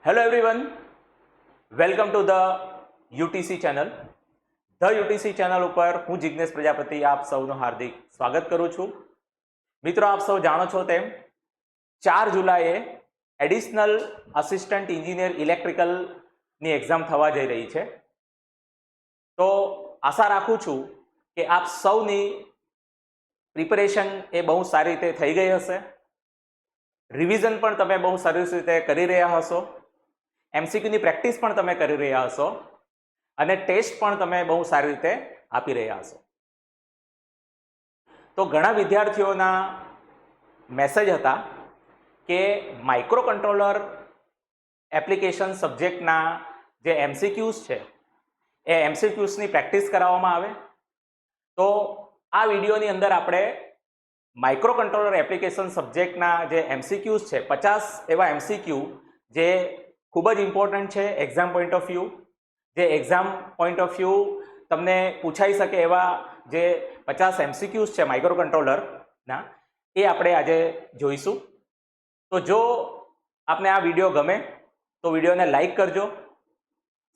Hello everyone, welcome to the UTC channel. The UTC channel ઉપર હું જિગ્નેશ પ્રજાપતિ આપ સૌનું હાર્દિક સ્વાગત કરું છું. મિત્રો, આપ સૌ જાણો છો તેમ 4 જુલાઈએ એડિશનલ આસિસ્ટન્ટ એન્જિનિયર ઇલેક્ટ્રિકલની એક્ઝામ થવા જઈ રહી છે. તો આશા રાખું છું કે આપ સૌની પ્રિપેરેશન એ બહુ સારી રીતે થઈ ગઈ હશે. રિવિઝન પણ તમે બહુ સરસ રીતે કરી રહ્યા હશો. એમસીક્યુની પ્રેક્ટિસ પણ તમે કરી રહ્યા હશો અને ટેસ્ટ પણ તમે બહુ સારી રીતે આપી રહ્યા હશો. તો ઘણા વિદ્યાર્થીઓના મેસેજ હતા કે માઇક્રો કંટ્રોલર એપ્લિકેશન સબ્જેક્ટના જે એમસીક્યુઝ છે એ એમસીક્યુઝની પ્રેક્ટિસ કરાવવામાં આવે. તો આ વિડીયોની અંદર આપણે માઇક્રો કંટ્રોલર એપ્લિકેશન સબ્જેક્ટના જે એમસીક્યુઝ છે 50 એવા એમસીક્યુ જે ખૂબ જ ઇમ્પોર્ટન્ટ છે એક્ઝામ પોઈન્ટ ઓફ વ્યૂ, જે એક્ઝામ પોઈન્ટ ઓફ વ્યૂ તમને પૂછાઈ શકે એવા જે 50 એમસીક્યુઝ છે માઇક્રો કંટ્રોલરના, એ આપણે આજે જોઈશું. તો જો આપને આ વિડીયો ગમે તો વિડીયોને લાઈક કરજો,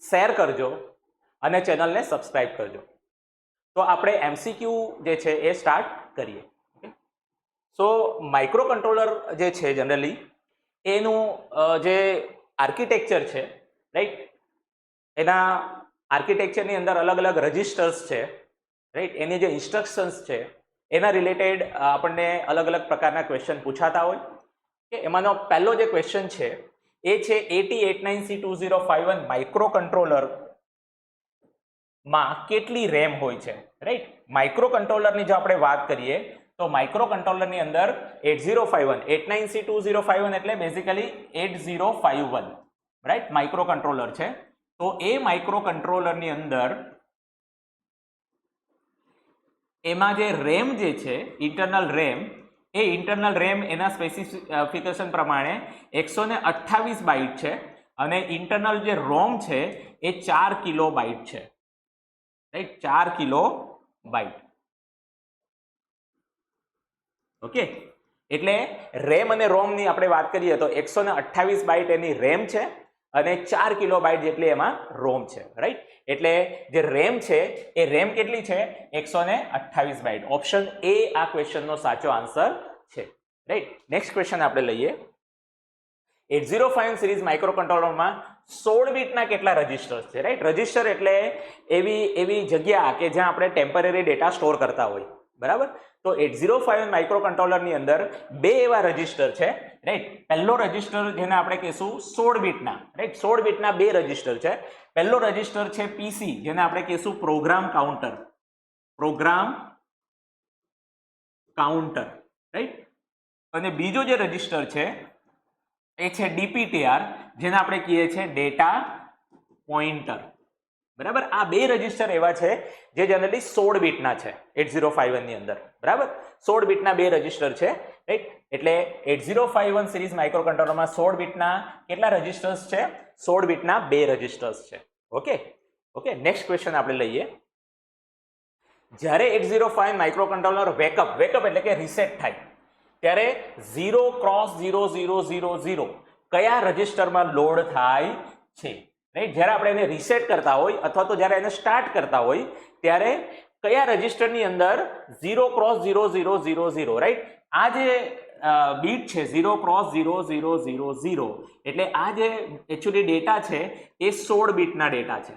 શેર કરજો અને ચેનલને સબસ્ક્રાઈબ કરજો. તો આપણે એમસીક્યુ જે છે એ સ્ટાર્ટ કરીએ. સો માઇક્રો કંટ્રોલર જે છે જનરલી એનું જે આર્કિટેક્ચર છે, રાઈટ, એના આર્કિટેક્ચરની અંદર અલગ અલગ રજિસ્ટર્સ છે, રાઈટ, એની જે ઇન્સ્ટ્રક્શન્સ છે એના રિલેટેડ આપણને અલગ અલગ પ્રકારના ક્વેશ્ચન પૂછાતા હોય. કે એમાંનો પહેલો જે ક્વેશ્ચન છે એ છે 8089C2051 માઇક્રો કંટ્રોલરમાં કેટલી રેમ હોય છે, રાઈટ. માઇક્રો કંટ્રોલરની જો આપણે વાત કરીએ તો માઇક્રો કંટ્રોલરની અંદર 8051 એટલે બેઝિકલી 8051, રાઈટ, માઇક્રો કંટ્રોલર છે. તો એ માઇક્રો કંટ્રોલરની અંદર એમાં જે રેમ જે છે ઇન્ટરનલ રેમ, એ ઇન્ટરનલ રેમ એના સ્પેસિફિકેશન પ્રમાણે 128 બાઇટ છે અને ઇન્ટરનલ જે રોમ છે એ 4 કિલો બાઇટ છે, રાઈટ, 4 કિલો બાઇટ. ઓકે, એટલે રેમ અને રોમની આપણે વાત કરીએ તો 128 બાઇટ એની રેમ છે અને 4 કિલો બાઇટ જેટલી એમાં રોમ છે, રાઈટ. એટલે જે રેમ છે એ રેમ કેટલી છે? 128 બાઇટ. ઓપ્શન એ આ ક્વેશ્ચનનો સાચો આન્સર છે, રાઈટ. નેક્સ્ટ ક્વેશ્ચન આપણે લઈએ. 8051 સિરીઝ માઇક્રો કંટ્રોલરમાં 16 બીટના કેટલા રજિસ્ટર્સ છે, રાઈટ. રજિસ્ટર એટલે એવી જગ્યા કે જ્યાં આપણે ટેમ્પરરી ડેટા સ્ટોર કરતા હોય, બરાબર. તો 8051 માઇક્રો કંટ્રોલરની અંદર બે એવા રજિસ્ટર છે, રાઈટ. પહેલો રજિસ્ટર જેને આપણે કહીશું 16 બીટના, રાઈટ, 16 બીટના બે રજિસ્ટર છે. પહેલો રજિસ્ટર છે પીસી, જેને આપણે કહીશું પ્રોગ્રામ કાઉન્ટર, રાઈટ. અને બીજો જે રજિસ્ટર છે એ છે ડીપીટીઆર, જેને આપણે કહીએ છીએ ડેટા પોઇન્ટર, બરાબર. આ બે રજિસ્ટર એવા છે જે જનરલી 16 બીટના છે 8051 ની અંદર, બરાબર. 16 બીટના બે રજિસ્ટર છે, રાઈટ. એટલે 8051 સિરીઝ માઇક્રો કંટ્રોલરમાં 16 બીટના કેટલા રજિસ્ટર્સ છે? 16 બીટના બે રજિસ્ટર્સ છે. ઓકે, નેક્સ્ટ ક્વેશ્ચન આપણે લઈએ. જ્યારે 8051 માઇક્રો કંટ્રોલર વેકઅપ એટલે કે રીસેટ થાય ત્યારે 0x0000 કયા રજિસ્ટરમાં લોડ થાય છે, રાઈટ. જ્યારે આપણે એને રીસેટ કરતા હોય અથવા તો જ્યારે એને સ્ટાર્ટ કરતા હોય ત્યારે કયા રજિસ્ટરની અંદર 0x0000, રાઈટ. આ જે બીટ છે 0x0000 એટલે આ જે એકચ્યુઅલી ડેટા છે એ 16 બીટના ડેટા છે,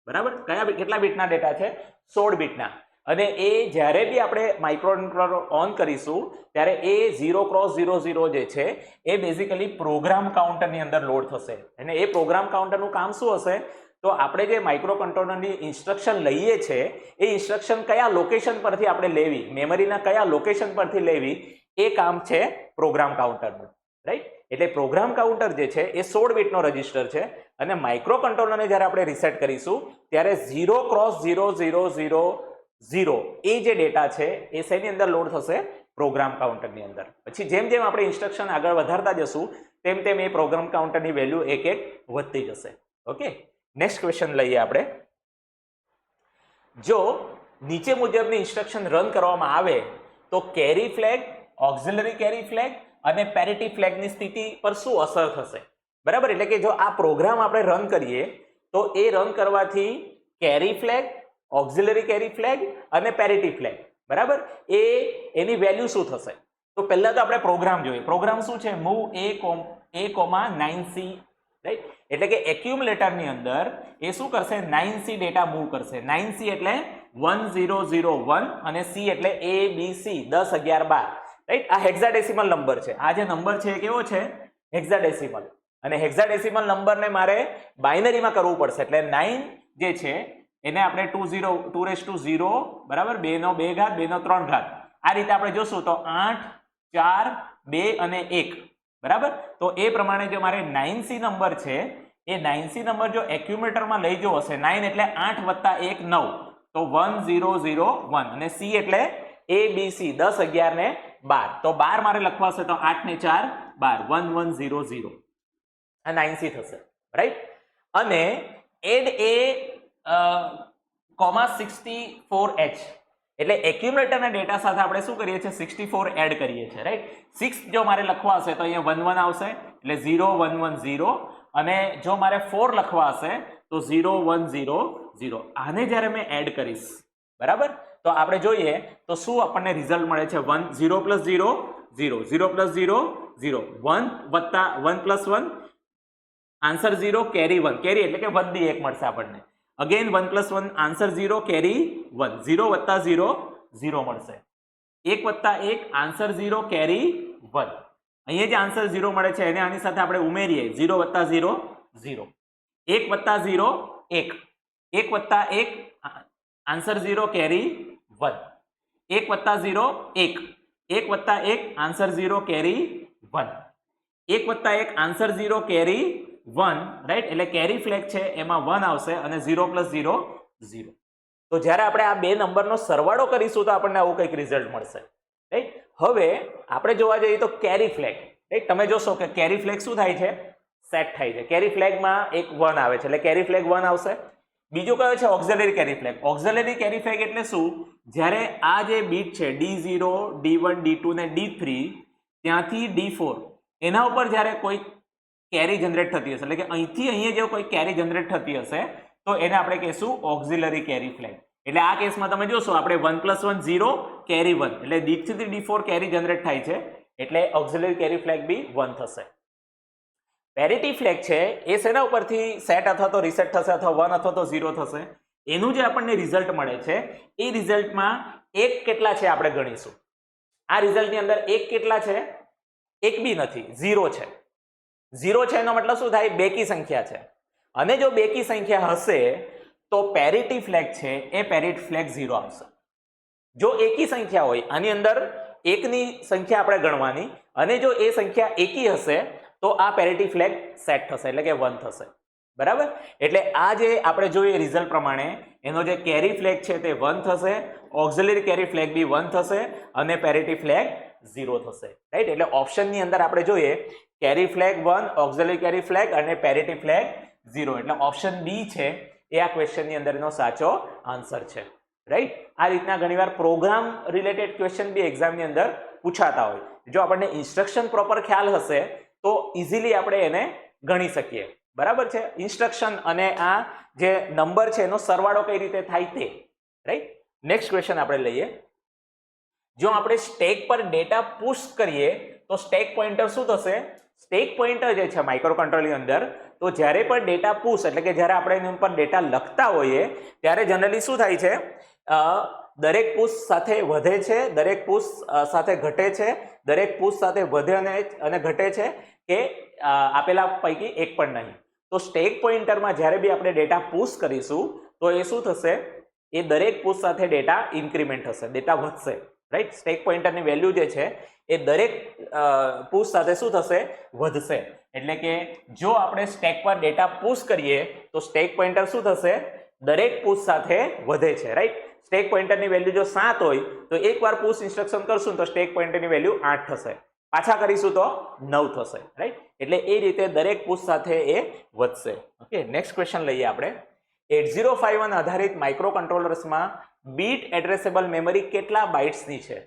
બરાબર. કેટલા બીટના ડેટા છે? 16 બીટના. અને એ જ્યારે બી આપણે માઇક્રો કંટ્રોલર ઓન કરીશું ત્યારે એ 0x00 જે છે એ બેઝિકલી પ્રોગ્રામ કાઉન્ટરની અંદર લોડ થશે. અને એ પ્રોગ્રામ કાઉન્ટરનું કામ શું હશે? તો આપણે જે માઇક્રો કંટ્રોલરની ઇન્સ્ટ્રક્શન લઈએ છે એ ઇન્સ્ટ્રક્શન કયા લોકેશન પરથી આપણે લેવી, મેમરીના કયા લોકેશન પરથી લેવી, એ કામ છે પ્રોગ્રામ કાઉન્ટરનું, રાઈટ. એટલે પ્રોગ્રામ કાઉન્ટર જે છે એ 16 બીટનો રજિસ્ટર છે અને માઇક્રો કંટ્રોલરને જ્યારે આપણે રીસેટ કરીશું ત્યારે 0x0000 એ જે ડેટા છે એ શેની અંદર લોડ થશે? પ્રોગ્રામ કાઉન્ટરની અંદર. પછી જેમ જેમ આપણે ઇન્સ્ટ્રક્શન આગળ વધારતા જશું તેમ તેમ એ પ્રોગ્રામ કાઉન્ટરની વેલ્યુ એક વધતી જશે. ઓકે, નેક્સ્ટ ક્વેશ્ચન લઈએ આપણે. જો નીચે મુજબની ઇન્સ્ટ્રક્શન રન કરવામાં આવે તો carry flag, auxiliary carry flag અને પેરિટી ફ્લેગની સ્થિતિ પર શું અસર થશે? બરાબર. એટલે કે જો આ પ્રોગ્રામ આપણે રન કરીએ તો એ રન કરવાથી carry flag, auxiliary carry flag અને પેરિટી ફ્લેગ, બરાબર, એની વેલ્યુ શું થશે? તો પહેલા તો આપણે પ્રોગ્રામ જોઈએ. પ્રોગ્રામ શું છે? Move a,9c, right. એટલે કે એક્યુમ્યુલેટરની અંદર એ શું કરશે? 9c ડેટા મૂવ કરશે. 9c એટલે 1001 અને c એટલે a b c 10 11 12, રાઈટ. આ હેક્સાડેસિમલ નંબર છે. આ જે નંબર છે એ કેવો છે? હેક્સાડેસિમલ. અને હેક્સાડેસિમલ નંબરને મારે બાઇનરીમાં કરવું પડશે. એટલે 9 જે છે એને આપણે 2 બરાબર, 2 નો 2 ઘાત 2 નો 3 ઘાત, આ રીતે આપણે જોશું તો 8 4 2 અને 1, બરાબર. તો એ પ્રમાણે જો મારે 9c નંબર છે એ 9c નંબર જો એક્યુમ્યુલેટરમાં લઈ જવો હશે, 9 એટલે 8 વત્તા 1 9, તો 1001 અને c એટલે a b c 10 11 ને 12, તો 12 મારે લખવા હશે તો 8 ને 4 12, 1100 આ 9c થશે, રાઈટ. અને એડ a 64h એટલે એક્યુમ્યુલેટરના ડેટા સાથે આપણે શું કરીએ છીએ? 64 એડ કરીએ છીએ, રાઈટ. 6 જો મારે લખવા હશે તો અહીંયા 11 આવશે એટલે 0110, અને જો મારે 4 લખવા હશે તો 0100. આને જ્યારે મેં એડ કરીશ, બરાબર, તો આપણે જોઈએ તો શું આપણને રિઝલ્ટ મળે છે? 0 + 0 0, 0 + 0 0, 1 વત્તા 1 + 1 આન્સર 0, કેરી 1, કેરી એટલે કે 1 ડી 1 મળશે આપણને. અગેન 1 + 1 આન્સર 0, કેરી 1, 0 વત્તા 0 0 મળશે. 1 વત્તા 1 આન્સર 0, કેરી 1. અહીંયા જે આન્સર 0 મળે છે એને આની સાથે આપણે ઉમેરીએ, 0 વત્તા 0 0, 1 વત્તા 0 1, 1 વત્તા 1 આન્સર 0, કેરી 1, 1 વત્તા 0 1, 1 વત્તા 1 આન્સર 0, કેરી 1, 1 વત્તા 1 આન્સર 0, કેરી 1, રાઈટ. એટલે કેરી ફ્લેગ છે એમાં 1 આવશે અને 0 + 0 0. તો જ્યારે આપણે આ બે નંબરનો સરવાળો કરીશું તો આપણને આવું કંઈક રિઝલ્ટ મળશે, રાઈટ. હવે આપણે જોવા જઈએ તો કેરી ફ્લેગ, રાઈટ. તમે જોશો કે કેરી ફ્લેગ શું થાય છે? સેટ થાય છે. કેરી ફ્લેગમાં એક 1 આવે છે એટલે કેરી ફ્લેગ 1 આવશે. બીજો કયો છે? Auxiliary carry flag. Auxiliary carry flag એટલે શું? જ્યારે આ જે બીટ છે D0 D1 D2 ને D3 ત્યાંથી D4 એના ઉપર જ્યારે કોઈ કેરી જનરેટ થતી હશે, એટલે કે અહીંથી અહીંયા જો કોઈ કેરી જનરેટ થતી હશે તો એને આપણે કહીશું ઓક્ઝિલરી કેરી ફ્લેગ. એટલે આ કેસમાં તમે જોશો આપણે 1 + 1 0, કેરી 1, એટલે D3 થી D4 કેરી જનરેટ થાય છે એટલે ઓક્ઝિલરી કેરી ફ્લેગ બી 1 થશે. પેરિટી ફ્લેગ છે એ શેના ઉપરથી સેટ અથવા તો રીસેટ થશે અથવા 1 અથવા તો 0 થશે? એનું જે આપણને રિઝલ્ટ મળે છે એ રિઝલ્ટમાં એક કેટલા છે આપણે ગણીશું. આ રિઝલ્ટની અંદર એક કેટલા છે? એક બી નથી, 0 છે. 0 છે એનો મતલબ શું થાય? બેકી સંખ્યા છે. અને જો બેકી સંખ્યા હશે તો પેરિટી ફ્લેગ છે એ પેરિટી ફ્લેગ 0 આવશે. જો એકી સંખ્યા હોય, આની અંદર એકની સંખ્યા આપણે ગણવાની, અને જો એ સંખ્યા એકી હશે તો આ પેરિટી ફ્લેગ સેટ થશે એટલે કે 1 થશે, બરાબર. એટલે આ જે આપણે જોઈએ રિઝલ્ટ પ્રમાણે એનો જે કેરી ફ્લેગ છે તે 1 થશે, ઓક્ઝિલરી કેરી ફ્લેગ બી 1 થશે અને પેરિટી ફ્લેગ 0 થશે, રાઈટ. એટલે ઓપ્શનની અંદર આપણે જોઈએ carry flag 1, auxiliary carry flag અને પેરિટી ફ્લેગ 0, એટલે ઓપ્શન બી છે એ આ ક્વેશ્ચનની અંદરનો સાચો આન્સર છે, રાઈટ. આ રીતના ઘણીવાર પ્રોગ્રામ રિલેટેડ ક્વેશ્ચન બી એક્ઝામની અંદર પૂછાતા હોય. જો આપણને ઇન્સ્ટ્રક્શન પ્રોપર ખ્યાલ હશે તો ઇઝીલી આપણે એને ગણી શકીએ, બરાબર છે. ઇન્સ્ટ્રક્શન અને આ જે નંબર છે એનો સરવાળો કઈ રીતે થાય તે, રાઈટ. નેક્સ્ટ ક્વેશ્ચન આપણે લઈએ. જો આપણે સ્ટેક પર ડેટા પુશ કરીએ તો સ્ટેક પોઇન્ટર શું થશે? સ્ટેક પોઇન્ટર જે છે માઇક્રો કંટ્રોલરની અંદર, તો જ્યારે પણ ડેટા પુશ એટલે કે જ્યારે આપણે એની ઉપર ડેટા લખતા હોઈએ ત્યારે જનરલી શું થાય છે? દરેક પુશ સાથે વધે છે, દરેક પુશ સાથે ઘટે છે, દરેક પુશ સાથે વધે અને ઘટે છે કે આપેલા પૈકી એક પણ નહીં. તો સ્ટેક પોઇન્ટરમાં જ્યારે બી આપણે ડેટા પુશ કરીશું તો એ શું થશે? એ દરેક પુશ સાથે ડેટા ઇન્ક્રીમેન્ટ થશે, ડેટા વધશે, રાઈટ. સ્ટેક પોઇન્ટરની વેલ્યુ જે છે એ દરેક પુશ સાથે શું થશે? વધશે. એટલે કે જો આપણે સ્ટેક પર ડેટા પુશ કરીએ તો સ્ટેક પોઇન્ટર શું થશે? દરેક પુશ સાથે વધે છે, રાઈટ. સ્ટેક પોઇન્ટરની વેલ્યુ જો 7 હોય તો એકવાર પુશ ઇન્સ્ટ્રક્શન કરશું તો સ્ટેક પોઇન્ટરની વેલ્યુ 8 થશે, પાછા કરીશું તો 9 થશે, રાઈટ. એટલે એ રીતે દરેક પુશ સાથે એ વધશે. ઓકે, નેક્સ્ટ ક્વેશ્ચન લઈએ આપણે. 8051 આધારિત માઇક્રો કંટ્રોલર્સમાં બીટ એડ્રેસેબલ મેમરી કેટલા બાઇટ્સની છે?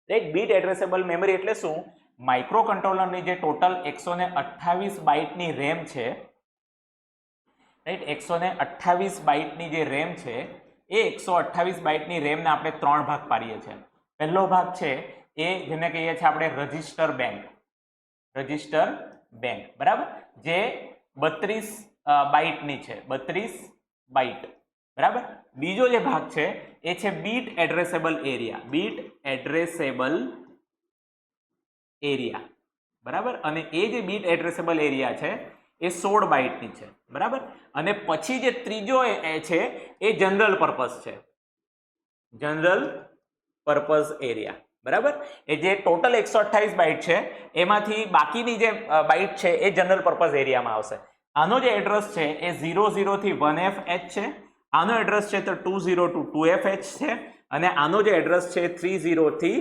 રાઈટ. બીટ એડ્રેસેબલ મેમરી એટલે શું? માઇક્રો કંટ્રોલરની જે ટોટલ 128 બાઇટની રેમ છે, રાઈટ, 128 બાઇટની જે રેમ છે એ 128 બાઇટની રેમને આપણે 3 ભાગ પાડીએ છીએ. પહેલો ભાગ છે એ જેને કહીએ છીએ આપણે રજિસ્ટર બેંક, બરાબર, જે 32 બાઇટની છે, 32 બાઇટ, બરાબર. બીજો જે ભાગ છે એ છે બીટ એડ્રેસેબલ એરિયા, બરાબર. અને એ જે બીટ એડ્રેસેબલ એરિયા છે એ 16 બાઇટની છે, બરાબર. અને પછી જે ત્રીજો છે એ જનરલ પર્પઝ એરિયા, બરાબર. એ જે ટોટલ 128 બાઇટ છે એમાંથી બાકીની જે બાઇટ છે એ જનરલ પર્પઝ એરિયામાં આવશે. આનો જે એડ્રેસ છે એ 00 થી 1FH છે, આનો એડ્રેસ છે તો 20 to 2FH છે, અને આનો જે એડ્રેસ છે 30 થી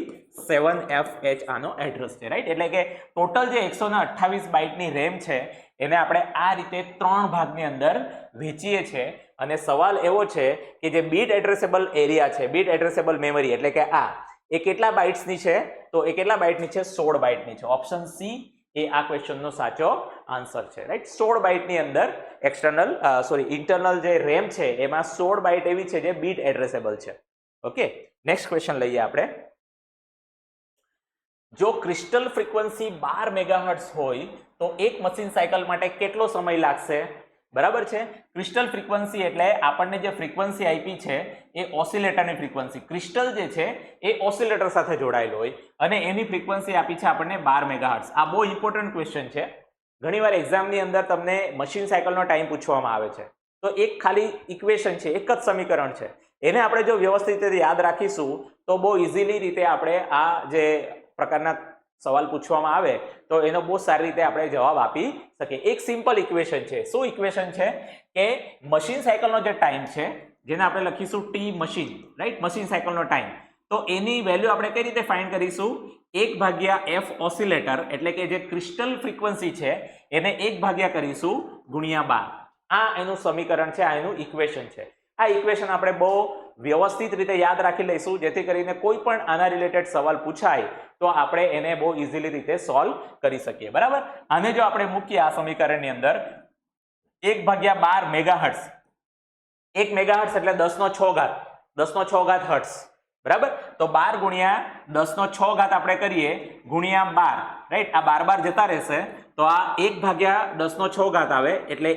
7FH આનો એડ્રેસ છે, રાઈટ. એટલે કે ટોટલ જે 128 બાઇટની રેમ છે એને આપણે આ રીતે 3 ભાગની અંદર વહેંચીએ છીએ. અને સવાલ એવો છે કે જે બીટ એડ્રેસેબલ એરિયા છે, બીટ એડ્રેસેબલ મેમરી, એટલે કે એ કેટલા બાઇટ્સની છે? તો એ કેટલા બાઇટની છે? 16 બાઇટની છે. ઓપ્શન સી એ આ ક્વેશ્ચનનો સાચો આન્સર છે, રાઈટ. 16 બાઇટની અંદર ઇન્ટરનલ જે રેમ છે એમાં 16 બાઇટ એવી છે જે બીટ એડ્રેસેબલ છે. ઓકે, નેક્સ્ટ ક્વેશ્ચન લઈએ આપણે. જો ક્રિસ્ટલ ફ્રીક્વન્સી 12 મેગાહર્ટ્ઝ હોય તો એક મશીન સાયકલ માટે કેટલો સમય લાગશે? બરાબર છે. ક્રિસ્ટલ ફ્રીક્વન્સી એટલે આપણને જે ફ્રીક્વન્સી આપી છે એ ઓસિલેટરની ફ્રીક્વન્સી, ક્રિસ્ટલ જે છે એ ઓસિલેટર સાથે જોડાયેલો હોય અને એની ફ્રીક્વન્સી આપી છે આપણને 12 મેગાહર્ટ્ઝ. આ બહુ ઇમ્પોર્ટન્ટ ક્વેશ્ચન છે. ઘણીવાર એક્ઝામની અંદર તમને મશીન સાયકલનો ટાઈમ પૂછવામાં આવે છે તો એક ખાલી ઇક્વેશન છે, એક જ સમીકરણ છે, એને આપણે જો વ્યવસ્થિત રીતે યાદ રાખીશું તો બહુ ઇઝીલી રીતે આપણે આ જે પ્રકારના સવાલ પૂછવામાં આવે તો એનો બહુ સારી રીતે આપણે જવાબ આપી શકીએ. એક સિમ્પલ ઇક્વેશન છે. શું ઇક્વેશન છે? કે મશીન સાયકલનો જે ટાઈમ છે જેને આપણે લખીશું ટી મશીન, રાઈટ, મશીન સાયકલનો ટાઈમ, તો એની વેલ્યુ આપણે કઈ રીતે ફાઇન્ડ કરીશું? 1/f ઓસિલેટર, એટલે કે જે ક્રિસ્ટલ ફ્રીક્વન્સી છે એને 1 કરીશું ગુણ્યા 12. આ એનું સમીકરણ છે, આ એનું ઇક્વેશન છે. આ ઇક્વેશન આપણે બહુ વ્યવસ્થિત રીતે યાદ રાખી લઈશું જેથી કરીને કોઈ પણ આના રિલેટેડ સવાલ પૂછાય તો આપણે એને બહુ ઇઝીલી રીતે સોલ્વ કરી શકીએ, બરાબર. આને જો આપણે મૂકીએ આ સમીકરણની અંદર 1/12 મેગાહર્ટ્ઝ, 1 મેગાહર્ટ્ઝ એટલે 10 ઘાત હર્ટ્ઝ, બરાબર. તો 12 ગુણ્યા 10 આપણે કરીએ ગુણ્યા 12, રાઈટ. આ 12 જતા રહેશે તો આ 1/10 આવે એટલે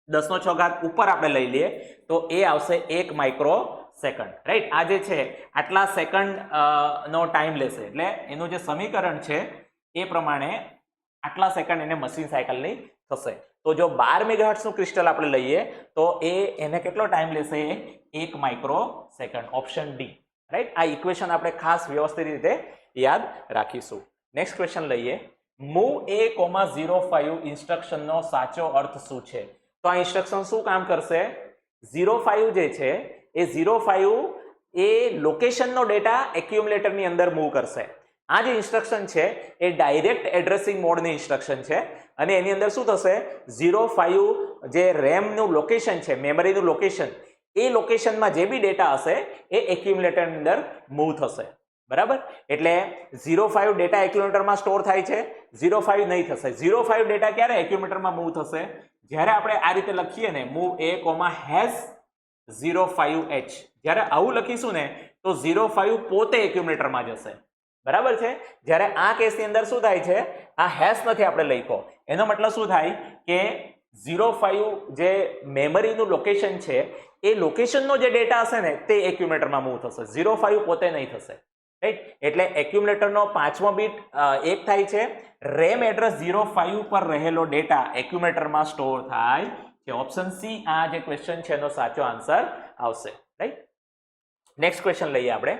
10 ઉપર આપણે લઈ લઈએ તો એ આવશે 1 માઇક્રો સેકન્ડ, રાઈટ. આ જે છે આટલા સેકન્ડ નો ટાઈમ લેશે એટલે એનું જે સમીકરણ છે એ પ્રમાણે આટલા સેકન્ડ એને મશીન સાયકલની થશે. તો જો 12 મેગાહર્ટ્ઝનું ક્રિસ્ટલ આપણે લઈએ તો એને કેટલો ટાઈમ લેશે? 1 micro second. Option D, right. આ ઇક્વેશન આપણે ખાસ વ્યવસ્થિત રીતે યાદ રાખીશું. નેક્સ્ટ ક્વેશ્ચન લઈએ. મૂવ A,05 ઇન્સ્ટ્રક્શનનો સાચો અર્થ શું છે? તો આ ઇન્સ્ટ્રક્શન શું કામ કરશે? 05 જે છે એ 05 એ લોકેશનનો ડેટા એક્યુમ્યુલેટરની અંદર મૂવ કરશે. આ જે ઇન્સ્ટ્રક્શન છે એ ડાયરેક્ટ એડ્રેસિંગ મોડની ઇન્સ્ટ્રક્શન છે અને એની અંદર શું થશે? 05 જે રેમનું લોકેશન છે, મેમરીનું લોકેશન, એ લોકેશનમાં જે બી ડેટા હશે એ એક્યુમ્યુલેટરની અંદર મૂવ થશે, બરાબર. એટલે 05 ડેટા એક્યુમ્યુલેટરમાં સ્ટોર થાય છે, 05 નહીં થશે. 05 ડેટા ક્યારે એક્યુમ્યુલેટરમાં મૂવ થશે? જ્યારે આપણે આ રીતે લખીએ ને, મૂવ A,#05H, જ્યારે આવું લખીશું ને તો 05 પોતે એક્યુમ્યુલેટરમાં જશે, બરાબર છે. જ્યારે આ કેસની અંદર શું થાય છે? આ હેશ નથી આપણે લખ્યો, એનો મતલબ શું થાય કે 05 જે મેમરીનું લોકેશન છે એ લોકેશનનો જે ડેટા હશે ને તે એક્યુમ્યુલેટરમાં મૂવ થશે, 05 પોતે નહીં થશે, રાઈટ. એટલે એક્યુમ્યુલેટરનો 5મો બીટ 1 થાય છે. રેમ એડ્રેસ 05 પર રહેલો ડેટા એક્યુમ્યુલેટરમાં સ્ટોર થાય છે. ઓપ્શન સી આ જે ક્વેશ્ચન છે એનો સાચો આન્સર આવશે, રાઈટ. નેક્સ્ટ ક્વેશ્ચન લઈએ આપણે.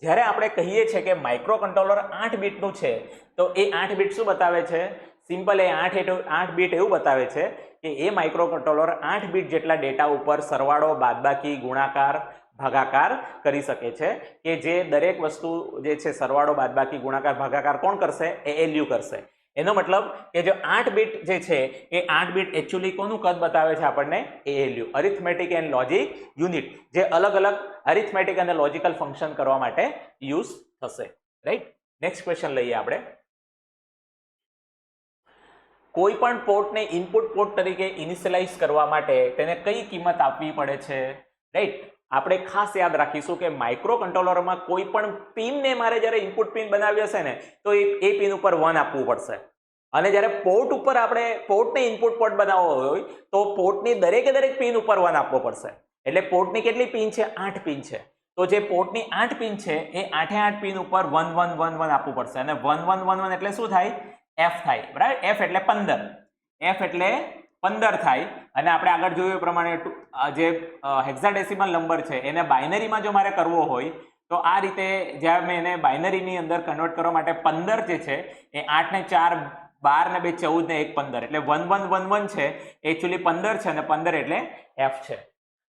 જ્યારે આપણે કહીએ છીએ કે માઇક્રો કંટ્રોલર 8 બીટનું છે તો એ 8 બીટ શું બતાવે છે? સિમ્પલ એ 8 બીટ એવું બતાવે છે કે એ માઇક્રો કંટ્રોલર 8 બીટ જેટલા ડેટા ઉપર સરવાળો, બાદબાકી, ગુણાકાર, ભાગાકાર કરી શકે છે. કે જે દરેક વસ્તુ જે છે સરવાળો, બાદબાકી, ગુણાકાર, ભાગાકાર કોણ કરશે? ALU કરશે. એનો મતલબ કે જો 8 બીટ જે છે એ 8 બીટ એકચ્યુઅલી કોનું કદ બતાવે છે આપણને? ALU, અરિથમેટિક એન્ડ લોજિક યુનિટ, જે અલગ અલગ અરિથમેટિક અને લોજિકલ ફંક્શન કરવા માટે યુઝ થશે, રાઈટ. નેક્સ્ટ ક્વેશ્ચન લઈએ આપણે. કોઈ પણ પોર્ટને ઇનપુટ પોર્ટ તરીકે ઇનિશિયલાઇઝ કરવા માટે તેને કઈ કિંમત આપવી પડે છે, રાઈટ? આપણે ખાસ યાદ રાખીશું કે માઇક્રો કંટ્રોલરમાં કોઈ પણ પિનને મારે જ્યારે ઇનપુટ પિન બનાવી હશે ને તો એ પિન ઉપર 1 આપવું પડશે, અને જ્યારે પોર્ટ ઉપર આપણે પોર્ટને ઇનપુટ પોર્ટ બનાવવો હોય તો પોર્ટની દરેકે દરેક પિન ઉપર 1 આપવો પડશે. એટલે પોર્ટની કેટલી પિન છે? 8 પિન છે. તો જે પોર્ટની 8 પિન છે એ 8 પિન ઉપર 1 1 1 1 આપવું પડશે, અને 1 1 1 1 એટલે શું થાય? F થાય, બરાબર? F એટલે 15, F એટલે 15 થાય. અને આપણે આગળ જોયું એ પ્રમાણે જે હેક્સાડેસિમલ નંબર છે એને બાઇનરીમાં જો મારે કરવો હોય તો આ રીતે જ્યારે મેં એને બાઇનરીની અંદર કન્વર્ટ કરવા માટે 15 જે છે એ 8 ને 4 12 ને 2 14 ને 1 15 એટલે 1 1 1 1 છે, એકચ્યુઅલી 15 છે, અને 15 એટલે F છે.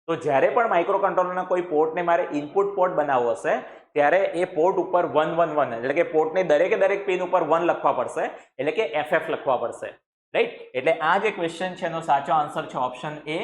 તો જ્યારે પણ માઇક્રો કંટ્રોલરના કોઈ પોર્ટને મારે ઇનપુટ પોર્ટ બનાવવો હશે ત્યારે એ પોર્ટ ઉપર 1 1 1 એટલે કે પોર્ટની દરેકે દરેક પિન ઉપર 1 લખવા પડશે, એટલે કે FF લખવા પડશે, રાઈટ? એટલે આ જે ક્વેશ્ચન છે એનો સાચો આન્સર છે ઓપ્શન એ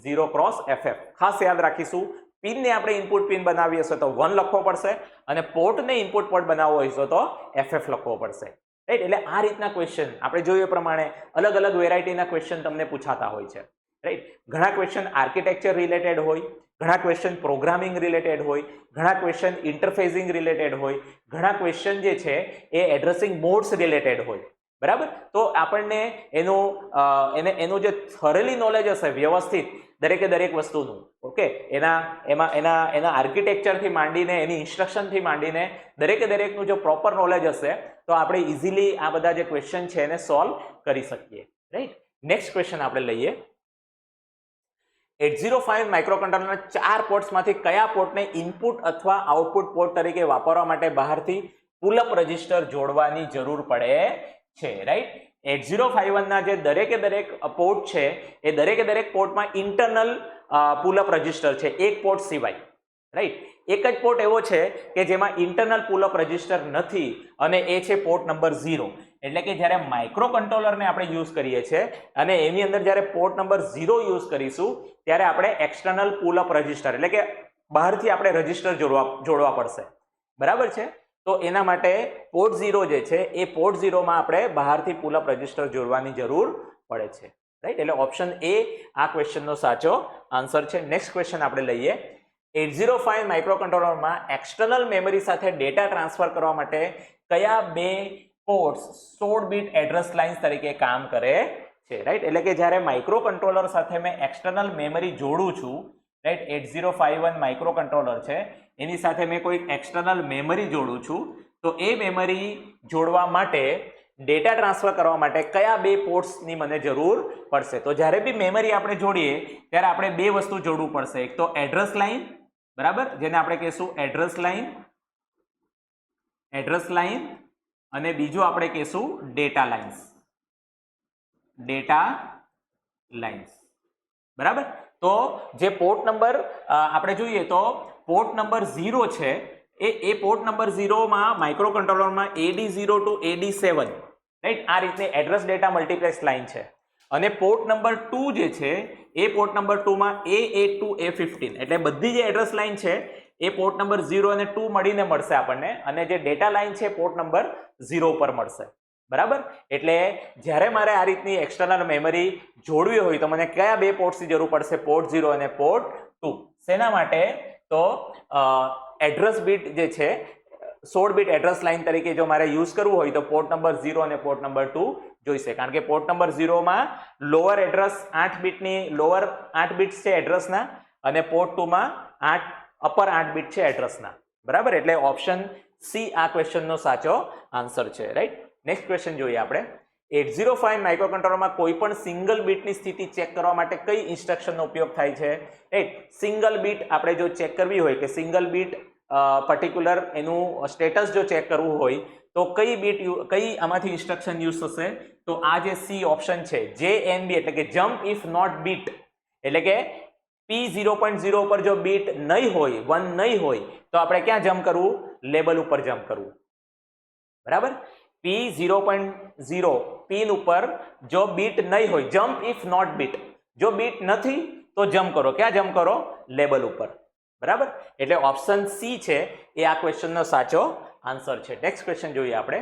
0 ક્રોસ FF. ખાસ યાદ રાખીશું, પિનને આપણે ઇનપુટ પિન બનાવી હશે તો 1 લખવો પડશે, અને પોર્ટને ઇનપુટ પોર્ટ બનાવવો હશે તો FF લખવો પડશે, રાઈટ? એટલે આ રીતના ક્વેશ્ચન આપણે જોઈએ પ્રમાણે અલગ અલગ વેરાયટીના ક્વેશ્ચન તમને પૂછાતા હોય છે, રાઈટ? ઘણા ક્વેશ્ચન આર્કિટેક્ચર રિલેટેડ હોય, ઘણા ક્વેશ્ચન પ્રોગ્રામિંગ રિલેટેડ હોય, ઘણા ક્વેશ્ચન ઇન્ટરફેસિંગ રિલેટેડ હોય, ઘણા ક્વેશ્ચન જે છે એ એડ્રેસિંગ મોડ્સ રિલેટેડ હોય, બરાબર? તો આપણને એનું જે થોરલી નોલેજ હશે વ્યવસ્થિત દરેકે દરેક વસ્તુનું, ઓકે, એના આર્કિટેક્ચરથી માંડીને એની ઇન્સ્ટ્રક્શનથી માંડીને દરેકે દરેકનું જો પ્રોપર નોલેજ હશે તો આપણે ઇઝીલી આ બધા જે ક્વેશ્ચન છે એને સોલ્વ કરી શકીએ, રાઈટ? નેક્સ્ટ ક્વેશ્ચન આપણે લઈએ. 805 માઇક્રોકન્ટ્રોલરના 4 પોર્ટ્સમાંથી કયા પોર્ટને ઇનપુટ અથવા આઉટપુટ પોર્ટ તરીકે વાપરવા માટે બહારથી પુલ અપ રજિસ્ટર જોડવાની જરૂર પડે છે, રાઈટ? 8051 ના જે દરેકે દરેક પોર્ટ છે એ દરેકે દરેક પોર્ટમાં ઇન્ટરનલ પુલ અપ રજિસ્ટર છે, એક પોર્ટ સિવાય, રાઈટ? એક જ પોર્ટ એવો છે કે જેમાં ઇન્ટરનલ પુલ અપ રજિસ્ટર નથી, અને એ છે પોર્ટ નંબર 0. એટલે કે જ્યારે માઇક્રો કંટ્રોલરને આપણે યુઝ કરીએ છીએ અને એની અંદર જ્યારે પોર્ટ નંબર 0 યુઝ કરીશું ત્યારે આપણે એક્સટર્નલ પુલ અપ રજિસ્ટર એટલે કે બહારથી આપણે રજિસ્ટર જોડવા પડશે, બરાબર છે? તો એના માટે પોર્ટ 0 જે છે એ પોર્ટ 0 માં આપણે બહારથી પુલ અપ રજિસ્ટર જોડવાની જરૂર પડે છે, રાઈટ? એટલે ઓપ્શન એ આ ક્વેશ્ચનનો સાચો આન્સર છે. નેક્સ્ટ ક્વેશ્ચન આપણે લઈએ. 805 માઇક્રોકન્ટ્રોલરમાં એક્સટર્નલ મેમરી સાથે ડેટા ટ્રાન્સફર કરવા માટે કયા બે પોર્ટ્સ 16 બીટ એડ્રેસ લાઇન્સ તરીકે કામ કરે છે, રાઈટ? એટલે કે જ્યારે માઇક્રો કંટ્રોલર સાથે મેં એક્સટર્નલ મેમરી જોડું છું, રાઈટ? 8051 માઇક્રો કંટ્રોલર છે, એની સાથે મેં કોઈ એક્સટર્નલ મેમરી જોડું છું, તો એ મેમરી જોડવા માટે ડેટા ટ્રાન્સફર કરવા માટે કયા બે પોર્ટ્સની મને જરૂર પડશે? તો જ્યારે બી મેમરી આપણે જોડીએ ત્યારે આપણે બે વસ્તુ જોડવું પડશે. એક તો એડ્રેસ લાઇન, બરાબર, જેને આપણે કહીશું એડ્રેસ લાઇન, અને બીજું આપણે કહીશું ડેટા લાઇન્સ, બરાબર? તો જે પોર્ટ નંબર આપણે જોઈએ તો પોર્ટ નંબર 0 છે એ પોર્ટ નંબર 0 માં micro કંટ્રોલરમાં AD0 to AD7, right? આ રીતે એડ્રેસ ડેટા મલ્ટીપ્લેક્સ લાઇન છે. અને પોર્ટ નંબર 2 જે છે એ પોર્ટ નંબર 2 માં A8 to A15, એટલે બધી જે એડ્રેસ લાઇન છે એ પોર્ટ નંબર 0 અને 2 મળીને મળશે આપણને, અને જે ડેટા લાઇન છે પોર્ટ નંબર 0 પર મળશે, બરાબર? એટલે જ્યારે મારે આ રીતની એક્સટર્નલ મેમરી જોડવી હોય તો મને કયા બે પોર્ટ્સની જરૂર પડશે? પોર્ટ 0 અને પોર્ટ 2. શેના માટે? તો એડ્રેસ બીટ જે છે 16 બીટ એડ્રેસ લાઇન તરીકે જો મારે યુઝ કરવું હોય તો પોર્ટ નંબર 0 અને પોર્ટ નંબર 2 જોઈશે, કારણ કે પોર્ટ નંબર 0 માં લોઅર એડ્રેસ 8 બીટની લોઅર 8 બીટ્સ છે એડ્રેસના, અને પોર્ટ 2 માં અપર 8 બીટ છે એડ્રેસના, બરાબર? એટલે ઓપ્શન સી આ ક્વેશ્ચનનો સાચો આન્સર છે, રાઈટ? નેક્સ્ટ ક્વેશ્ચન જોઈએ આપણે. 805 માઇક્રોકન્ટ્રોલરમાં કોઈ પણ સિંગલ બીટની સ્થિતિ ચેક કરવા માટે કઈ ઇન્સ્ટ્રક્શનનો ઉપયોગ થાય છે, રાઈટ? સિંગલ બીટ આપણે જો ચેક કરવી હોય કે સિંગલ બીટ પર્ટિક્યુલર એનું સ્ટેટસ જો ચેક કરવું હોય તો કઈ આમાંથી ઇન્સ્ટ્રક્શન યુઝ થશે? તો આ જે સી ઓપ્શન છે JNB એટલે કે જમ્પ ઇફ નોટ બીટ, એટલે કે P0.0 પર જો બીટ નહીં હોય, 1 નહીં હોય તો આપણે ક્યાં જમ્પ કરવું? લેબલ ઉપર જમ્પ કરવું, બરાબર? P0.0 પિન ઉપર જો બીટ નહીં હોય, જમ્પ ઇફ નોટ બીટ, જો બીટ નથી તો જમ્પ કરો, ક્યાં જમ્પ કરો? લેબલ ઉપર, બરાબર? એટલે ઓપ્શન સી છે એ આ ક્વેશ્ચનનો સાચો આન્સર છે. નેક્સ્ટ ક્વેશ્ચન જોઈએ આપણે.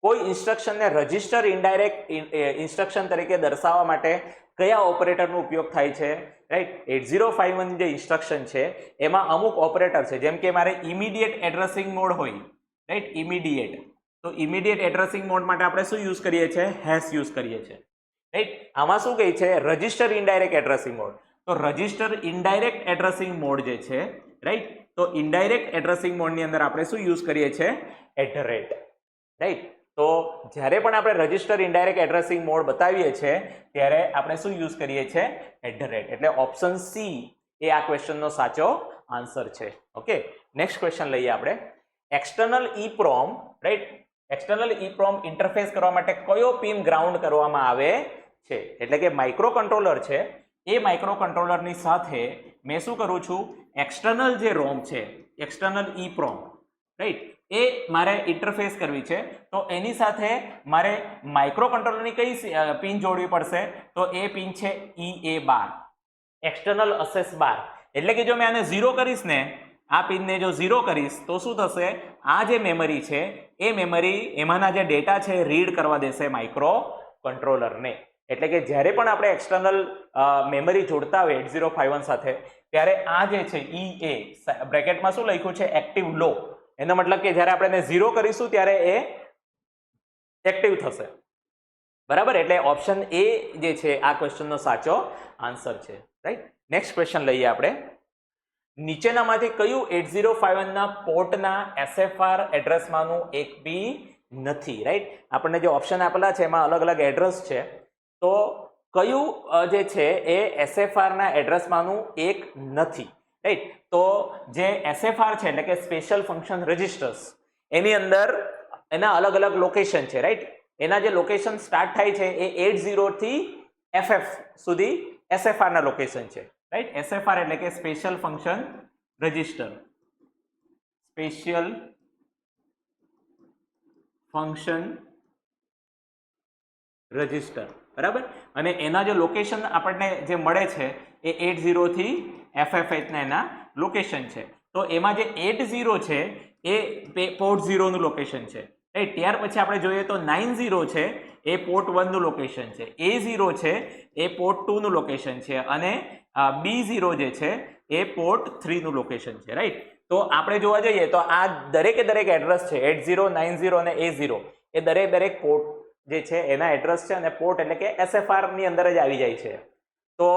કોઈ ઇન્સ્ટ્રક્શનને રજિસ્ટર ઇનડાયરેક્ટ ઇન્સ્ટ્રક્શન તરીકે દર્શાવવા માટે કયા ઓપરેટરનો ઉપયોગ થાય છે? રાઈટ, 8051 જે ઇન્સ્ટ્રક્શન છે એમાં અમુક ઓપરેટર છે, જેમ કે મારે ઇમિડિયેટ એડ્રેસિંગ મોડ હોય, રાઈટ, ઇમિડિયેટ, તો ઇમિડિયેટ એડ્રેસિંગ મોડ માટે આપણે શું યુઝ કરીએ છીએ? હેશ યુઝ કરીએ છીએ, રાઈટ. આમાં શું કહે છે? Register indirect addressing mode. તો રજિસ્ટર ઇનડાયરેક્ટ એડ્રેસિંગ મોડ જે છે, રાઈટ, તો ઇનડાયરેક્ટ એડ્રેસિંગ મોડની અંદર આપણે શું યુઝ કરીએ છીએ? @ રાઈટ. તો જ્યારે પણ આપણે રજિસ્ટર ઇનડાયરેક્ટ એડ્રેસિંગ મોડ બતાવીએ છીએ ત્યારે આપણે શું યુઝ કરીએ છીએ? @. એટલે ઓપ્શન સી એ આ ક્વેશ્ચનનો સાચો આન્સર છે. ઓકે, નેક્સ્ટ ક્વેશ્ચન લઈએ આપણે. External EEPROM, right, external EEPROM interface કરવા માટે કયો પિન ગ્રાઉન્ડ કરવામાં આવે છે? એટલે કે માઇક્રો કંટ્રોલર છે, એ માઇક્રો કંટ્રોલરની સાથે મેં શું કરું છું? એક્સટર્નલ જે રોમ છે, એક્સટર્નલ EEPROM, રાઈટ, એ મારે ઇન્ટરફેસ કરવી છે, તો એની સાથે મારે માઇક્રો કંટ્રોલરની કઈ પિન જોડવી પડશે? તો એ પિન છે EA બાર, એક્સટર્નલ એક્સેસ બાર. એટલે કે જો મેં આને 0 કરીશ ને, આ પિનને જો 0 કરીશ તો શું થશે? આ જે મેમરી છે એ મેમરી એમાંના જે ડેટા છે રીડ કરવા દેશે માઇક્રો કંટ્રોલરને. એટલે કે જ્યારે પણ આપણે એક્સટર્નલ મેમરી જોડતા હોય 8051 સાથે, ત્યારે આ જે છે EA બ્રેકેટમાં શું લખ્યું છે? Active low. એનો મતલબ કે જ્યારે આપણે એને 0 કરીશું ત્યારે એ એક્ટિવ થશે, બરાબર. એટલે ઓપ્શન એ જે છે આ ક્વેશ્ચનનો સાચો આન્સર છે, રાઈટ. નેક્સ્ટ ક્વેશ્ચન લઈએ આપણે. નીચેનામાંથી કયું 8051 ના પોર્ટના SFR એડ્રેસમાંનું એક બી નથી? રાઈટ, આપણને જે ઓપ્શન આપેલા છે એમાં અલગ અલગ એડ્રેસ છે, તો કયું જે છે એ SFR ના એડ્રેસમાંનું એક નથી? રાઈટ, તો જે SFR છે એટલે કે સ્પેશિયલ ફંક્શન રજિસ્ટર્સ, એની અંદર એના અલગ અલગ લોકેશન છે, રાઈટ. એના જે લોકેશન સ્ટાર્ટ થાય છે એ 80 થી FF સુધી SFR ના લોકેશન છે, રાઈટ. SFR એટલે કે special function register, special function register, બરાબર. અને એના જે લોકેશન આપણને જે મળે છે એ 80 થી FF ના એના લોકેશન છે. તો એમાં જે 80 છે એ પોર્ટ 0 નું લોકેશન છે, રાઈટ. ત્યાર પછી આપણે જોઈએ તો 90 છે એ પોર્ટ 1 નું લોકેશન છે, A0 છે એ પોર્ટ 2 નું લોકેશન છે, અને B0 જે છે એ પોર્ટ 3 નું લોકેશન છે, રાઈટ. તો આપણે જોવા જઈએ તો આ દરેકે દરેક એડ્રેસ છે 80, 90 અને A0 એ દરેક પોર્ટ જે છે એના એડ્રેસ છે, અને પોર્ટ એટલે કે SFR ની અંદર જ આવી જાય છે. તો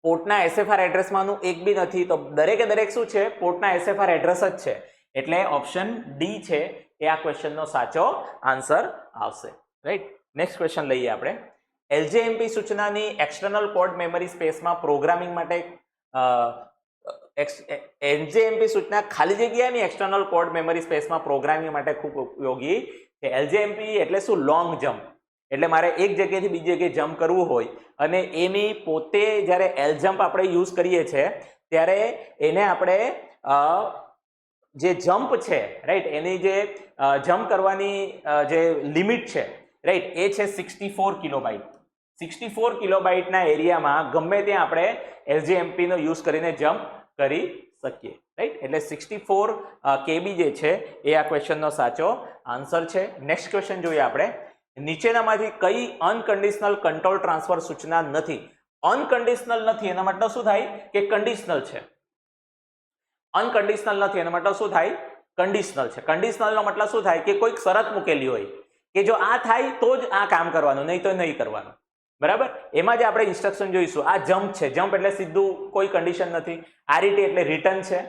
પોર્ટના SFR એડ્રેસમાંનું એક બી નથી, તો દરેકે દરેક શું છે? પોર્ટના SFR એડ્રેસ જ છે. એટલે ઓપ્શન ડી છે એ આ ક્વેશ્ચનનો સાચો આન્સર આવશે, રાઈટ. નેક્સ્ટ ક્વેશ્ચન લઈએ આપણે. LJMP સૂચનાની એક્સટર્નલ કોડ મેમરી સ્પેસમાં પ્રોગ્રામિંગ માટે LJMP સૂચના ખાલી જગ્યાની એક્સટર્નલ કોડ મેમરી સ્પેસમાં પ્રોગ્રામિંગ માટે ખૂબ ઉપયોગી છે. LJMP એટલે શું? Long jump. એટલે મારે એક જગ્યાએથી બીજી જગ્યાએ જમ્પ કરવું હોય અને એની પોતે જ્યારે એલજમ્પ આપણે યુઝ કરીએ છીએ ત્યારે એને આપણે જે જમ્પ છે, રાઈટ, એની જે જમ્પ કરવાની જે લિમિટ છે, રાઈટ, એ છે 64 કિલોબાઇટ. 64 કિલોબાઇટના એરિયામાં ગમે ત્યાં આપણે LJMP નો યુઝ કરીને જમ્પ કરી શકીએ, રાઈટ. એટલે 64 KB જે છે એ આ ક્વેશ્ચનનો સાચો આન્સર છે. નેક્સ્ટ ક્વેશ્ચન જોઈએ આપણે. નીચેનામાંથી કઈ અનકન્ડિશનલ કંટ્રોલ ટ્રાન્સફર સૂચના નથી? અનકન્ડિશનલ નથી એનો મતલબ શું થાય? કે કન્ડિશનલ છે. અનકન્ડિશનલ નથી એનો મતલબ શું થાય? કન્ડિશનલ છે. કન્ડિશનલનો મતલબ શું થાય? કે કોઈક શરત મૂકેલી હોય કે જો આ થાય તો જ આ કામ કરવાનું, નહીં તો નહીં કરવાનું, બરાબર. એમાં જે આપણે ઇન્સ્ટ્રક્શન જોઈશું, આ જમ્પ છે, જમ્પ એટલે સીધું કોઈ કન્ડિશન નથી. RET એટલે રિટર્ન છે.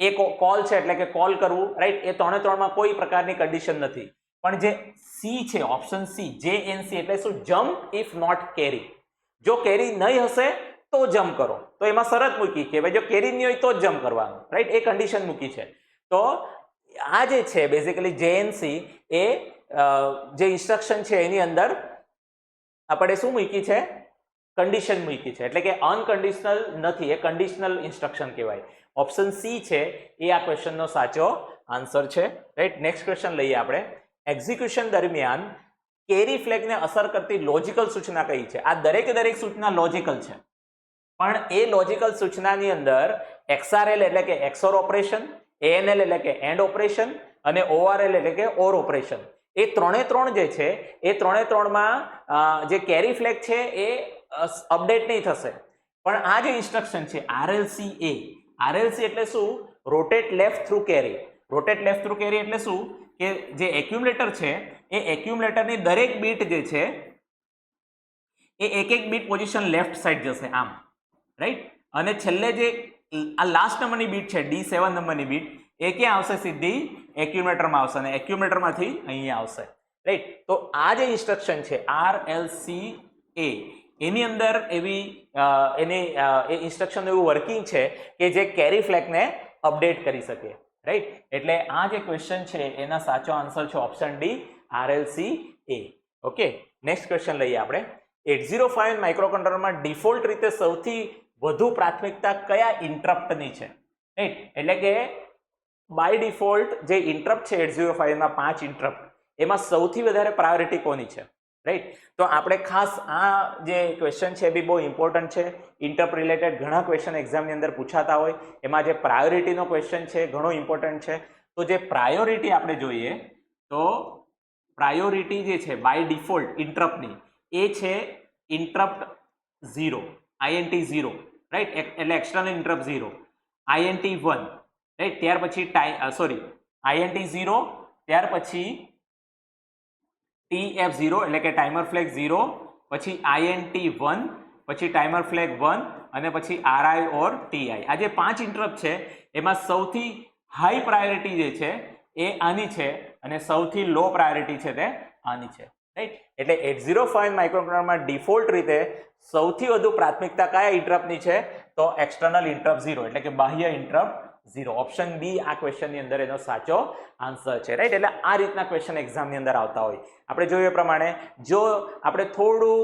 એ કોલ છે એટલે કે કોલ કરવું, રાઈટ. એ 3 માં કોઈ પ્રકારની કન્ડિશન નથી. પણ જે સી છે, ઓપ્શન સી, JNC એટલે શું? જમ્પ ઇફ નોટ કેરી. જો કેરી નહીં હશે તો જમ્પ કરો. તો એમાં શરત મૂકી કે ભાઈ જો કેરી નહીં હોય તો જ જમ્પ કરવાનું, રાઈટ. એ કન્ડિશન મૂકી છે. તો આ જે છે બેઝિકલી JNC એ જે ઇન્સ્ટ્રક્શન છે એની અંદર આપણે શું મૂકી છે? કન્ડિશન મૂકી છે. એટલે કે અનકન્ડિશનલ નથી, એ કન્ડિશનલ ઇન્સ્ટ્રક્શન કહેવાય. ઓપ્શન સી છે એ આ ક્વેશ્ચનનો સાચો આન્સર છે, રાઈટ. નેક્સ્ટ ક્વેશ્ચન લઈએ આપણે. એક્ઝિક્યુશન દરમિયાન કેરી ફ્લેગને અસર કરતી લોજિકલ સૂચના કઈ છે? આ દરેક સૂચના લોજિકલ છે, પણ એ લોજિકલ સૂચનાની અંદર XRL એટલે કે XOR ઓપરેશન, ANL એટલે કે એન્ડ ઓપરેશન, અને ORL એટલે કે ઓર ઓપરેશન. એ ત્રણે ત્રણ જે છે એ ત્રણે ત્રણમાં જે કેરી ફ્લેગ છે એ અપડેટ નહીં થશે. પણ આ જે ઇન્સ્ટ્રક્શન છે RLC એટલે શું? રોટેટ લેફ્ટ થ્રુ કેરી. રોટેટ લેફ્ટ થ્રુ કેરી એટલે શું કે જે એક્યુમ્યુલેટર છે એ એક્યુમ્યુલેટરની દરેક બીટ જે છે એ એક એક બીટ પોઝિશન લેફ્ટ સાઈડ જશે આમ, રાઈટ. અને છેલ્લે જે આ લાસ્ટ નંબરની બીટ છે D7 નંબરની બીટ એ ક્યાં આવશે? સીધી એક્યુમ્યુલેટરમાં આવશે અને એક્યુમ્યુલેટરમાંથી અહીંયા આવશે, રાઈટ. તો આ જે ઇન્સ્ટ્રક્શન છે RLCA એની અંદર એવી એ ઇન્સ્ટ્રક્શનનું એવું વર્કિંગ છે કે જે કેરી ફ્લેગને અપડેટ કરી શકે, રાઈટ. એટલે આ જે ક્વેશ્ચન છે એના સાચો આન્સર છે option D RLCA. Okay, next question લઈએ આપણે. 8051 માઇક્રોકન્ટ્રોલરમાં ડિફોલ્ટ રીતે સૌથી વધુ પ્રાથમિકતા કયા ઇન્ટરપ્ટની છે, રાઈટ. એટલે કે બાય ડિફોલ્ટ જે ઇન્ટરપ્ટ છે 8051 માં 5 ઇન્ટરપ્ટ, એમાં સૌથી વધારે પ્રાયોરિટી કોની છે, રાઈટ. તો આપણે ખાસ આ જે ક્વેશ્ચન છે એ બી બહુ ઇમ્પોર્ટન્ટ છે. ઇન્ટરપ્ટ રિલેટેડ ઘણા ક્વેશ્ચન એક્ઝામની અંદર પૂછાતા હોય, એમાં જે પ્રાયોરિટીનો ક્વેશ્ચન છે ઘણો ઇમ્પોર્ટન્ટ છે. તો જે પ્રાયોરિટી આપણે જોઈએ તો પ્રાયોરિટી જે છે બાય ડિફોલ્ટ ઇન્ટરપ્ટની એ છે ઇન્ટરપ્ટ 0, INT 0, રાઈટ. એટલે એક્સટર્નલ ઇન્ટરપ્ટ 0, INT 1, રાઈટ. ત્યાર પછી INT 0, ત્યાર પછી TF0 એટલે કે ટાઈમર ફ્લેગ 0, પછી INT 1, પછી ટાઈમર ફ્લેગ 1 અને પછી RI ઓર TI. આ જે 5 ઇન્ટરપ્ટ છે એમાં સૌથી હાઈ પ્રાયોરિટી જે છે એ આની છે અને સૌથી લો પ્રાયોરિટી છે તે આની છે, રાઈટ. એટલે 8051 માઇક્રોકન્ટ્રોલરમાં ડિફોલ્ટ રીતે સૌથી વધુ પ્રાથમિકતા કયા ઇન્ટરપ્ટની છે? તો એક્સટર્નલ ઇન્ટરપ્ટ 0 એટલે કે બાહ્ય ઇન્ટરપ્ટ 0. ઓપ્શન બી આ ક્વેશ્ચનની અંદર એનો સાચો આન્સર છે, રાઈટ. એટલે આ રીતના ક્વેશ્ચન એક્ઝામની અંદર આવતા હોય. આપણે જોયું એ પ્રમાણે જો આપણે થોડું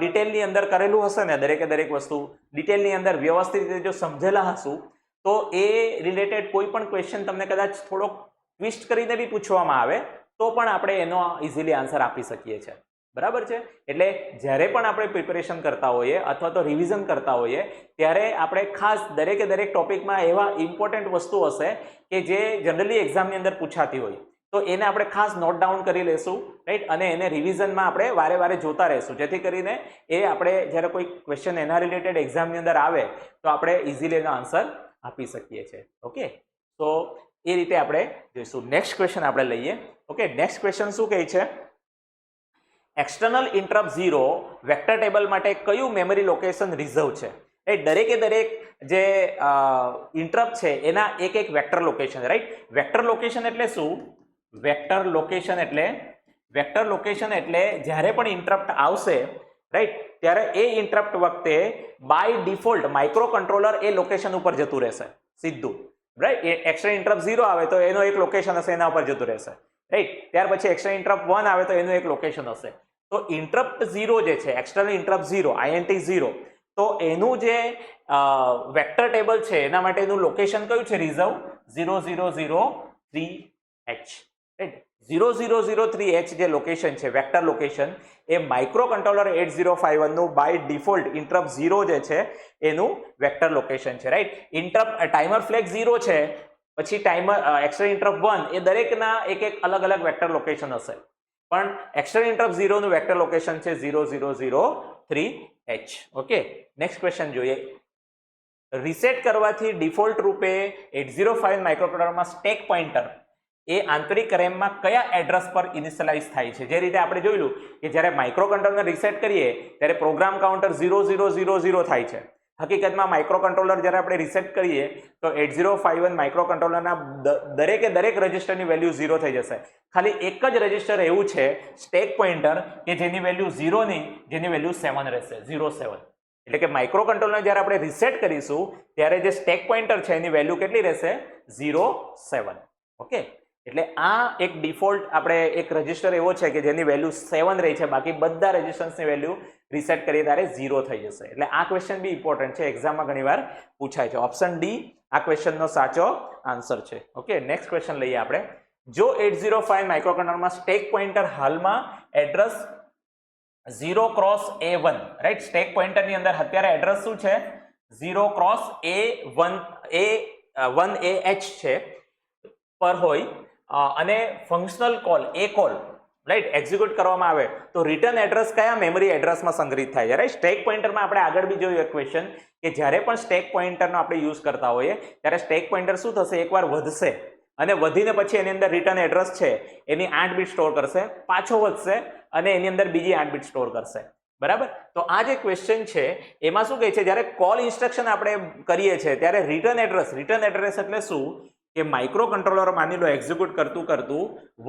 ડિટેલની અંદર કરેલું હશે ને દરેકે દરેક વસ્તુ ડિટેલની અંદર વ્યવસ્થિત રીતે જો સમજેલા હશું તો એ રિલેટેડ કોઈ પણ ક્વેશ્ચન તમને કદાચ થોડોક ટ્વિસ્ટ કરીને બી પૂછવામાં આવે તો પણ આપણે એનો ઇઝીલી આન્સર આપી શકીએ છીએ, બરાબર છે. એટલે જ્યારે પણ આપણે પ્રિપેરેશન કરતા હોઈએ અથવા તો રિવિઝન કરતા હોઈએ ત્યારે આપણે ખાસ દરેકે દરેક ટોપિકમાં એવા ઇમ્પોર્ટન્ટ વસ્તુ હશે કે જે જનરલી એક્ઝામની અંદર પૂછાતી હોય તો એને આપણે ખાસ નોટ ડાઉન કરી લેશું, રાઈટ. અને એને રિવિઝનમાં આપણે વારે વારે જોતા રહીશું જેથી કરીને એ આપણે જ્યારે કોઈ ક્વેશ્ચન એના રિલેટેડ એક્ઝામની અંદર આવે તો આપણે ઇઝીલી એનો આન્સર આપી શકીએ છીએ. ઓકે, તો એ રીતે આપણે જોઈશું. નેક્સ્ટ ક્વેશ્ચન આપણે લઈએ. ઓકે, નેક્સ્ટ ક્વેશ્ચન શું કહે છે? એક્સટર્નલ ઇન્ટરપ્ટ 0 વેક્ટર ટેબલ માટે કયું મેમરી લોકેશન રિઝર્વ છે? રાઈટ. દરેકે દરેક જે ઇન્ટરપ્ટ છે એના એક એક vector location, right. Vector location એટલે શું? વેક્ટર લોકેશન એટલે જ્યારે પણ ઇન્ટરપ્ટ આવશે, રાઈટ, ત્યારે એ ઇન્ટરપ્ટ વખતે બાય ડિફોલ્ટ માઇક્રો કંટ્રોલર એ લોકેશન ઉપર જતું રહેશે સીધું, રાઈટ. એક્સ્ટ્રા ઇન્ટરપ્ટ 0 આવે તો એનો એક લોકેશન હશે એના ઉપર જતું રહેશે, રાઈટ. ત્યાર પછી એક્સ્ટ્રા ઇન્ટરપ્ટ 1 આવે તો એનું એક લોકેશન હશે. તો ઇન્ટરપ્ટ 0 જે છે એક્સટર્નલ ઇન્ટરપ્ટ 0 INT 0 તો એનું જે વેક્ટર ટેબલ છે એના માટેનું લોકેશન કયું છે? Reserve 0003H, right. 0003H જે લોકેશન છે વેક્ટર લોકેશન એ માઇક્રો કંટ્રોલર 8051 નું બાય ડિફોલ્ટ ઇન્ટરપ્ટ 0 જે છે એનું વેક્ટર લોકેશન છે, રાઈટ. ઇન્ટરપ્ટ ટાઈમર ફ્લેગ 0 છે પછી ટાઈમર એક્સ્ટ્રા ઇન્ટરપ્ટ 1 એ દરેકના એક એક અલગ અલગ વેક્ટર લોકેશન હશે પણ એક્સ્ટ્રા ઇન્ટરપ્ટ 0 નું વેક્ટર લોકેશન છે 0003H. ઓકે, નેક્સ્ટ ક્વેશ્ચન જોઈએ. રીસેટ કરવાથી ડિફોલ્ટ રૂપે 8051 માઇક્રોકન્ટ્રોલરમાં સ્ટેક પોઇન્ટર એ આંતરિક રેમમાં કયા એડ્રેસ પર ઇનિશિયલાઇઝ થાય છે? જે રીતે આપણે જોયેલું કે જ્યારે માઇક્રો કંટ્રોલરને રીસેટ કરીએ ત્યારે પ્રોગ્રામ કાઉન્ટર 0000 થાય છે. હકીકતમાં માઇક્રો કંટ્રોલર જ્યારે આપણે રીસેટ કરીએ તો 8051 માઇક્રો કંટ્રોલરના દરેકે દરેક રજિસ્ટરની વેલ્યુ 0 થઈ જશે. ખાલી એક જ રજિસ્ટર એવું છે સ્ટેક પોઇન્ટર કે જેની વેલ્યુ 0 નહીં, જેની વેલ્યુ 7 રહેશે, 07. એટલે કે માઇક્રો કંટ્રોલરને જ્યારે આપણે રીસેટ કરીશું ત્યારે જે સ્ટેક પોઇન્ટર છે એની વેલ્યુ કેટલી રહેશે? 07. ઓકે, એટલે આ એક ડિફોલ્ટ આપણે એક રજિસ્ટર એવો છે કે જેની વેલ્યુ 7 રહી છે, બાકી બધા રજિસ્ટર્સની વેલ્યુ રીસેટ કરીએ ત્યારે 0 થઈ જશે. એટલે આ ક્વેશ્ચન બી ઇમ્પોર્ટન્ટ છે, એક્ઝામમાં ઘણીવાર પૂછાય છે. ઓપ્શન ડી આ ક્વેશ્ચનનો સાચો આન્સર છે. ઓકે, નેક્સ્ટ ક્વેશ્ચન લઈએ આપણે. જો 8051 માઇક્રોકન્ટ્રોલરમાં સ્ટેક પોઇન્ટર હાલમાં address 0x A1, right. Stack પોઇન્ટરની અંદર અત્યારે એડ્રેસ શું છે? 0x A1 A1AH છે પર હોય અને ફંક્શનલ કોલ એ કોલ રાઈટ એક્ઝિક્યુટ કરવામાં આવે તો રિટર્ન એડ્રેસ કયા મેમરી એડ્રેસમાં સંગ્રહિત થાય છે રાઈટ. સ્ટેક પોઇન્ટરમાં આપણે આગળ બી જોયું એક ક્વેશ્ચન કે જ્યારે પણ સ્ટેક પોઇન્ટરનો આપણે યુઝ કરતા હોઈએ ત્યારે સ્ટેક પોઇન્ટર શું થશે, એકવાર વધશે અને વધીને પછી એની અંદર રિટર્ન એડ્રેસ છે એની 8 બીટ સ્ટોર કરશે, પાછો વધશે અને એની અંદર બીજી 8 બીટ સ્ટોર કરશે. બરાબર. તો આ જે ક્વેશ્ચન છે એમાં શું કહે છે, જ્યારે કોલ ઇન્સ્ટ્રક્શન આપણે કરીએ છીએ ત્યારે રિટર્ન એડ્રેસ એટલે શું કે માઇક્રો કંટ્રોલર માની લો એક્ઝિક્યુટ કરતું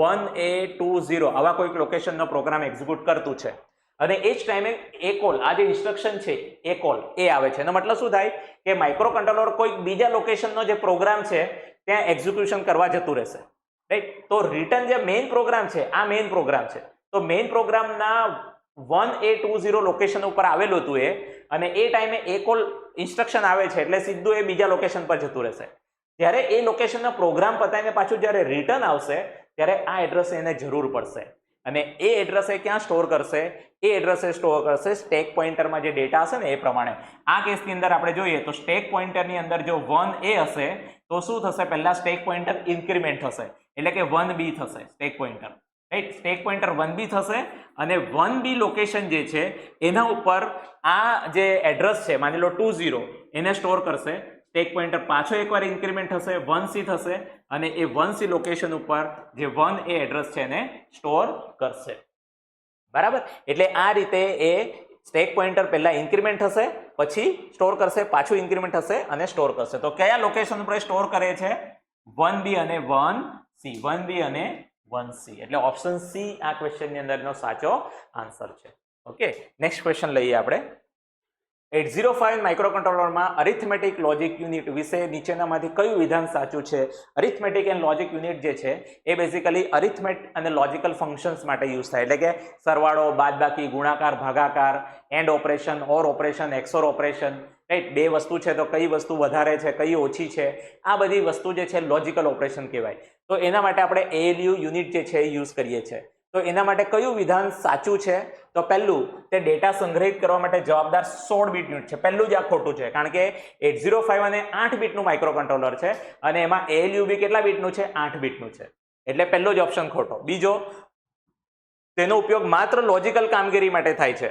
1A20 આવા કોઈક લોકેશનનો પ્રોગ્રામ એક્ઝિક્યુટ કરતું છે અને એ જ ટાઈમે એ કોલ, આ જે ઇન્સ્ટ્રક્શન છે એ કોલ એ આવે છે. એનો મતલબ શું થાય કે માઇક્રો કંટ્રોલર કોઈક બીજા લોકેશનનો જે પ્રોગ્રામ છે ત્યાં એક્ઝિક્યુશન કરવા જતું રહેશે રાઈટ. તો રિટર્ન જે મેઇન પ્રોગ્રામ છે આ મેઇન પ્રોગ્રામ છે, તો મેઇન પ્રોગ્રામના 1A20 લોકેશન ઉપર આવેલું હતું એ, અને એ ટાઈમે એ કોલ ઇન્સ્ટ્રક્શન આવે છે એટલે સીધું એ બીજા લોકેશન પર જતું રહેશે. જ્યારે એ લોકેશનનો પ્રોગ્રામ પતાવીને પાછું જ્યારે રિટર્ન આવશે ત્યારે આ એડ્રેસ એને જરૂર પડશે અને એ એડ્રેસ એ ક્યાં સ્ટોર કરશે, એ એડ્રેસે સ્ટોર કરશે સ્ટેક પોઇન્ટરમાં જે ડેટા હશે ને એ પ્રમાણે. આ કેસની અંદર આપણે જોઈએ તો સ્ટેક પોઇન્ટરની અંદર જો 1A હશે તો શું થશે, પહેલા સ્ટેક પોઇન્ટર ઇન્ક્રીમેન્ટ થશે એટલે કે 1B થશે stack pointer right. Stack pointer 1B થશે અને 1B લોકેશન જે છે એના ઉપર આ જે એડ્રેસ છે માની લો 20 એને સ્ટોર કરશે. સ્ટેક પોઇન્ટર પાછો એકવાર ઇન્ક્રીમેન્ટ થશે, 1C થશે અને એ 1C લોકેશન ઉપર જે 1A એડ્રેસ છે એને સ્ટોર કરશે. બરાબર. એટલે આ રીતે એ સ્ટેક પોઇન્ટર પહેલા ઇન્ક્રીમેન્ટ થશે, પછી સ્ટોર કરશે, પાછું ઇન્ક્રીમેન્ટ થશે અને સ્ટોર કરશે. તો કયા લોકેશન ઉપર સ્ટોર કરે છે, 1B અને 1C, 1B અને 1C. એટલે ઓપ્શન સી આ ક્વેશ્ચનની અંદરનો સાચો આન્સર છે. ઓકે, નેક્સ્ટ ક્વેશ્ચન લઈએ આપણે. 805 માઇક્રોકન્ટ્રોલરમાં અરિથમેટિક લોજિક યુનિટ વિશે નીચેનામાંથી કયું વિધાન સાચું છે? અરિથમેટિક એન્ડ લોજિક યુનિટ જે છે એ બેઝિકલી અરિથમેટ અને લોજિકલ ફંક્શન્સ માટે યુઝ થાય, એટલે કે સરવાળો, બાદબાકી, ગુણાકાર, ભાગાકાર, and operation, or operation, XOR operation right. બે વસ્તુ છે તો કઈ વસ્તુ વધારે છે, કઈ ઓછી છે, આ બધી વસ્તુ જે છે લોજિકલ ઓપરેશન કહેવાય. તો એના માટે આપણે ALU યુનિટ જે છે એ યુઝ કરીએ છીએ. તો એના માટે કયું વિધાન સાચું છે? તો પહેલું, તે ડેટા સંગ્રહિત કરવા માટે જવાબદાર 16 બીટ યુનિટ છે. પહેલું જ આ ખોટું છે, કારણ કે 805 અને 8 બીટનું માઇક્રો કંટ્રોલર છે અને એમાં ALU બી કેટલા બીટનું છે? 8 બીટનું છે. એટલે પહેલો જ ઓપ્શન ખોટો. બીજો, તેનો ઉપયોગ માત્ર લોજિકલ કામગીરી માટે થાય છે,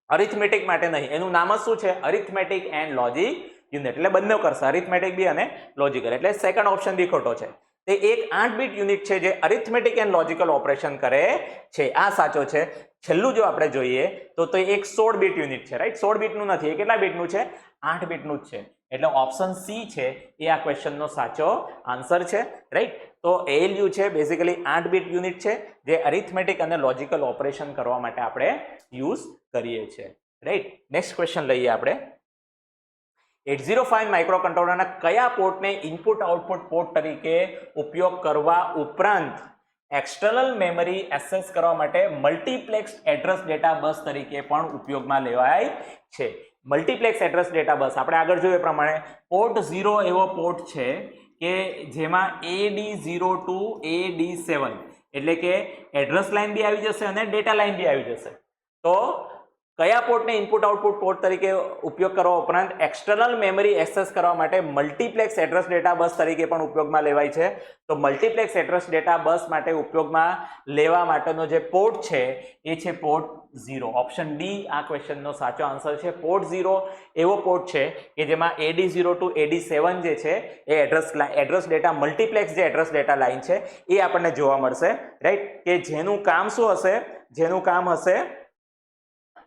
અરિથમેટિક માટે નહીં. એનું નામ જ શું છે? અરિથમેટિક એન્ડ લોજિક યુનિટ. એટલે બંને કરશે, અરિથમેટિક બી અને લોજિકલ. એટલે સેકન્ડ ઓપ્શન બી ખોટો છે. તે એક 8 બીટ યુનિટ છે જે અરિથમેટિક એન્ડ લોજિકલ ઓપરેશન કરે છે, આ સાચો છે. છેલ્લું જો આપણે જોઈએ તો તે એક 16 બીટ યુનિટ છે રાઈટ. 16 બીટનું નથી, એ કેટલા બીટનું છે? 8 બીટનું જ છે. એટલે ઓપ્શન સી છે એ આ ક્વેશ્ચનનો સાચો આન્સર છે રાઈટ. તો ALU છે બેઝિકલી 8 બીટ યુનિટ છે જે અરિથમેટિક અને લોજિકલ ઓપરેશન કરવા માટે આપણે યુઝ કરીએ છીએ રાઈટ. નેક્સ્ટ ક્વેશ્ચન લઈએ આપણે. 805 માઇક્રોકન્ટ્રોલરના કયા પોર્ટને ઇનપુટ આઉટપુટ પોર્ટ તરીકે ઉપયોગ કરવા ઉપરાંત એક્સટર્નલ મેમરી એક્સેસ કરવા માટે મલ્ટીપ્લેક્સ એડ્રેસ ડેટા બસ તરીકે પણ ઉપયોગમાં લેવાય છે? મલ્ટીપ્લેક્સ એડ્રેસ ડેટા બસ આપણે આગળ જોયું એ પ્રમાણે પોર્ટ 0 એવો પોર્ટ છે કે જેમાં AD0 to AD7 એટલે કે એડ્રેસ લાઇન બી આવી જશે અને ડેટા લાઇન બી આવી જશે. તો કયા પોર્ટને ઇનપુટ આઉટપુટ પોર્ટ તરીકે ઉપયોગ કરવા ઉપરાંત એક્સટર્નલ મેમરી એક્સેસ કરવા માટે મલ્ટીપ્લેક્સ એડ્રેસ ડેટા બસ તરીકે પણ ઉપયોગમાં લેવાય છે? તો મલ્ટીપ્લેક્સ એડ્રેસ ડેટા બસ માટે ઉપયોગમાં લેવા માટેનો જે પોર્ટ છે એ છે પોર્ટ 0. ઓપ્શન ડી આ ક્વેશ્ચનનો સાચો આન્સર છે. પોર્ટ 0 એવો પોર્ટ છે કે જેમાં AD0 to AD7 જે છે એ એડ્રેસ ડેટા મલ્ટીપ્લેક્સ જે એડ્રેસ ડેટા લાઇન છે એ આપણને જોવા મળશે રાઈટ. કે જેનું કામ શું હશે? જેનું કામ હશે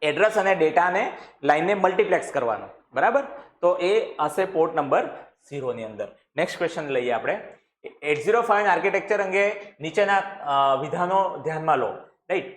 એડ્રેસ અને ડેટાને લાઇનને મલ્ટીપ્લેક્સ કરવાનું. બરાબર. તો એ હશે પોર્ટ નંબર 0 ની અંદર. નેક્સ્ટ ક્વેશ્ચન લઈએ આપણે. 805 આર્કિટેક્ચર અંગે નીચેના વિધાનો ધ્યાનમાં લો રાઈટ.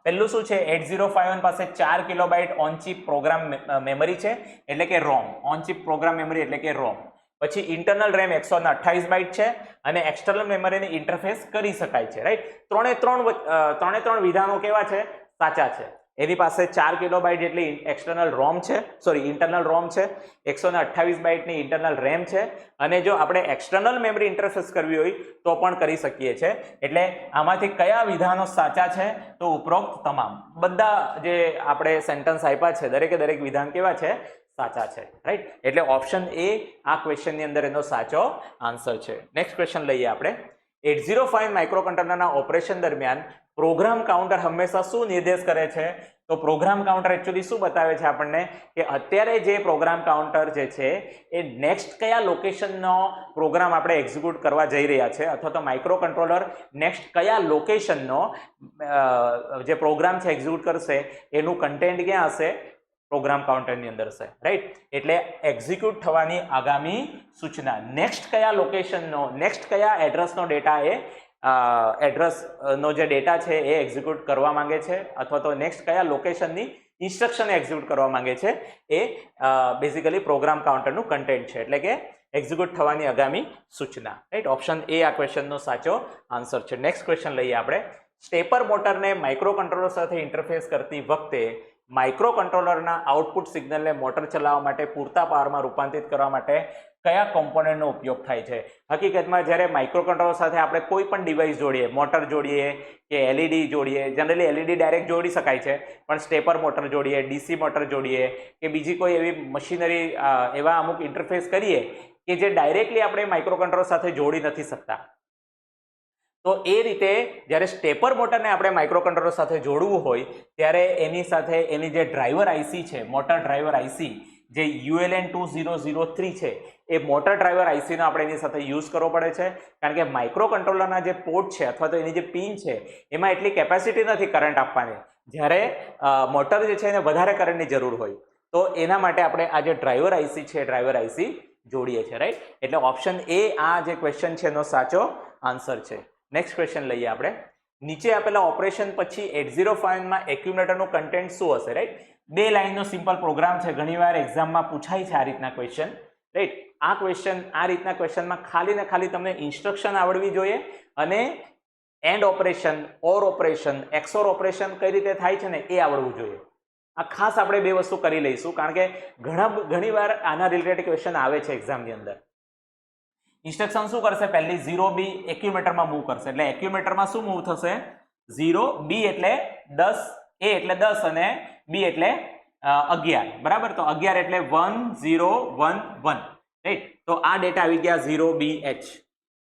પહેલું શું છે? 805 પાસે 4 kilobyte on chip program memory છે એટલે કે રોમ. ઓન ચિપ પ્રોગ્રામ મેમરી એટલે કે રોમ. પછી ઇન્ટરનલ રેમ 128 બાઇટ છે અને એક્સટર્નલ મેમરીને ઇન્ટરફેસ કરી શકાય છે રાઈટ. ત્રણે ત્રણ વિધાનો કેવા છે? સાચા છે. એની પાસે 4 કિલોબાઇટ જેટલી એક્સટર્નલ રોમ છે, સોરી ઇન્ટરનલ રોમ છે, 128 બાઇટની ઇન્ટરનલ રેમ છે અને જો આપણે એક્સટર્નલ મેમરી ઇન્ટરફેસ કરવી હોય તો પણ કરી શકીએ છીએ. એટલે આમાંથી કયા વિધાનો સાચા છે? તો ઉપરોક્ત તમામ. બધા જે આપણે સેન્ટેન્સ આપ્યા છે દરેકે દરેક વિધાન કેવા છે? સાચા છે રાઈટ. એટલે ઓપ્શન એ આ ક્વેશ્ચનની અંદર એનો સાચો આન્સર છે. નેક્સ્ટ ક્વેશ્ચન લઈએ આપણે. 8051 માઇક્રોકન્ટ્રોલરના ઓપરેશન દરમિયાન પ્રોગ્રામ કાઉન્ટર હંમેશા શું નિર્દેશ કરે છે? તો પ્રોગ્રામ કાઉન્ટર એકચ્યુઅલી શું બતાવે છે આપણને કે અત્યારે જે પ્રોગ્રામ કાઉન્ટર જે છે એ નેક્સ્ટ કયા લોકેશનનો પ્રોગ્રામ આપણે એક્ઝિક્યુટ કરવા જઈ રહ્યા છે, અથવા તો માઇક્રો કંટ્રોલર નેક્સ્ટ કયા લોકેશનનો જે પ્રોગ્રામ છે એક્ઝિક્યુટ કરશે એનું કન્ટેન્ટ ક્યાં હશે? પ્રોગ્રામ કાઉન્ટરની અંદર છે, રાઈટ? એટલે એક્ઝિક્યુટ થવાની આગામી સૂચના નેક્સ્ટ કયા લોકેશનનો, નેક્સ્ટ કયા એડ્રેસનો ડેટા એ એડ્રેસનો જે ડેટા છે એ એક્ઝિક્યુટ કરવા માંગે છે, અથવા તો નેક્સ્ટ કયા લોકેશનની ઇન્સ્ટ્રક્શન એક્ઝિક્યુટ કરવા માંગે છે એ બેઝિકલી પ્રોગ્રામ કાઉન્ટરનું કન્ટેન્ટ છે, એટલે કે એક્ઝિક્યુટ થવાની આગામી સૂચના, રાઈટ? ઓપ્શન એ આ ક્વેશ્ચનનો સાચો આન્સર છે. નેક્સ્ટ ક્વેશ્ચન લઈએ આપણે. સ્ટેપર મોટરને માઇક્રો કંટ્રોલર સાથે ઇન્ટરફેસ કરતી વખતે માઇક્રો કંટ્રોલરના આઉટપુટ સિગ્નલને મોટર ચલાવવા માટે પૂરતા પાવરમાં રૂપાંતરિત કરવા માટે કયા કોમ્પોનન્ટનો ઉપયોગ થાય છે? હકીકતમાં જ્યારે માઇક્રો કંટ્રોલર સાથે આપણે કોઈ પણ ડિવાઇસ જોડીએ, મોટર જોડીએ કે એલઈડી જોડીએ, જનરલી એલઈડી ડાયરેક્ટ જોડી શકાય છે, પણ સ્ટેપર મોટર જોડીએ, ડીસી મોટર જોડીએ કે બીજી કોઈ એવી મશીનરી એવા અમુક ઇન્ટરફેસ કરીએ કે જે ડાયરેક્ટલી આપણે માઇક્રો કંટ્રોલર સાથે જોડી નથી શકતા, તો એ રીતે જ્યારે સ્ટેપર મોટરને આપણે માઇક્રો કંટ્રોલર સાથે જોડવું હોય ત્યારે એની સાથે એની જે ડ્રાઈવર આઈસી છે, મોટર ડ્રાઈવર આઈસી જે ULN 2003 છે, એ મોટર ડ્રાઈવર આઈસીનો આપણે એની સાથે યુઝ કરવો પડે છે, કારણ કે માઇક્રો કંટ્રોલરના જે પોર્ટ છે અથવા તો એની જે પિન છે એમાં એટલી કેપેસિટી નથી કરંટ આપવાની, જ્યારે મોટર જે છે એને વધારે કરંટની જરૂર હોય, તો એના માટે આપણે આ જે ડ્રાઈવર આઈસી છે ડ્રાઈવર આઈસી જોડીએ છીએ, રાઈટ? એટલે ઓપ્શન એ આ જે ક્વેશ્ચન છે એનો સાચો આન્સર છે. નેક્સ્ટ ક્વેશ્ચન લઈએ આપણે. નીચે આપેલા ઓપરેશન પછી 8051 માં એક્યુમ્યુલેટરનું કન્ટેન્ટ શું હશે? રાઈટ? બે લાઇનનો સિમ્પલ પ્રોગ્રામ છે, ઘણીવાર એક્ઝામમાં પૂછાય છે આ રીતના ક્વેશ્ચન, રાઈટ? આ ક્વેશ્ચન આ રીતના ક્વેશ્ચનમાં ખાલી ને ખાલી તમને ઇન્સ્ટ્રક્શન આવડવી જોઈએ અને and operation, or operation, XOR operation કઈ રીતે થાય છે ને એ આવડવું જોઈએ. આ ખાસ આપણે બે વસ્તુ કરી લઈશું, કારણ કે ઘણીવાર આના રિલેટેડ ક્વેશ્ચન આવે છે એક્ઝામની અંદર. ઇન્સ્ટ્રક્શન શું કરશે? પહેલી 0B એક્યુમ્યુલેટરમાં મૂવ કરશે, એટલે એક્યુમ્યુલેટરમાં શું મૂવ થશે? 0B એટલે 10, A એટલે 10 અને B એટલે 11, બરાબર? તો 11 એટલે 1011, રાઈટ? તો આ ડેટા આવી ગયા 0BH.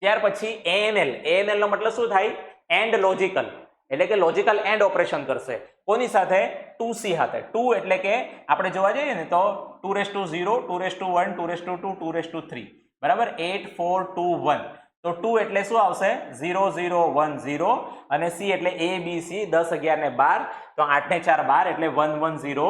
ત્યાર પછી ANL નો મતલબ શું થાય? એન્ડ લોજિકલ, એટલે કે લોજિકલ એન્ડ ઓપરેશન કરશે. કોની સાથે? 2C સાથે. 2 એટલે કે આપણે જોવા જઈએ ને તો 2:0, 2:1, 2:2, 2:3, બરાબર? 8 4 2 1. તો 2 એટલે શું આવશે? 0 0 1 0 અને C એટલે ABC 10 11 ને 12, તો 8 ને 4 12 એટલે 1 1 0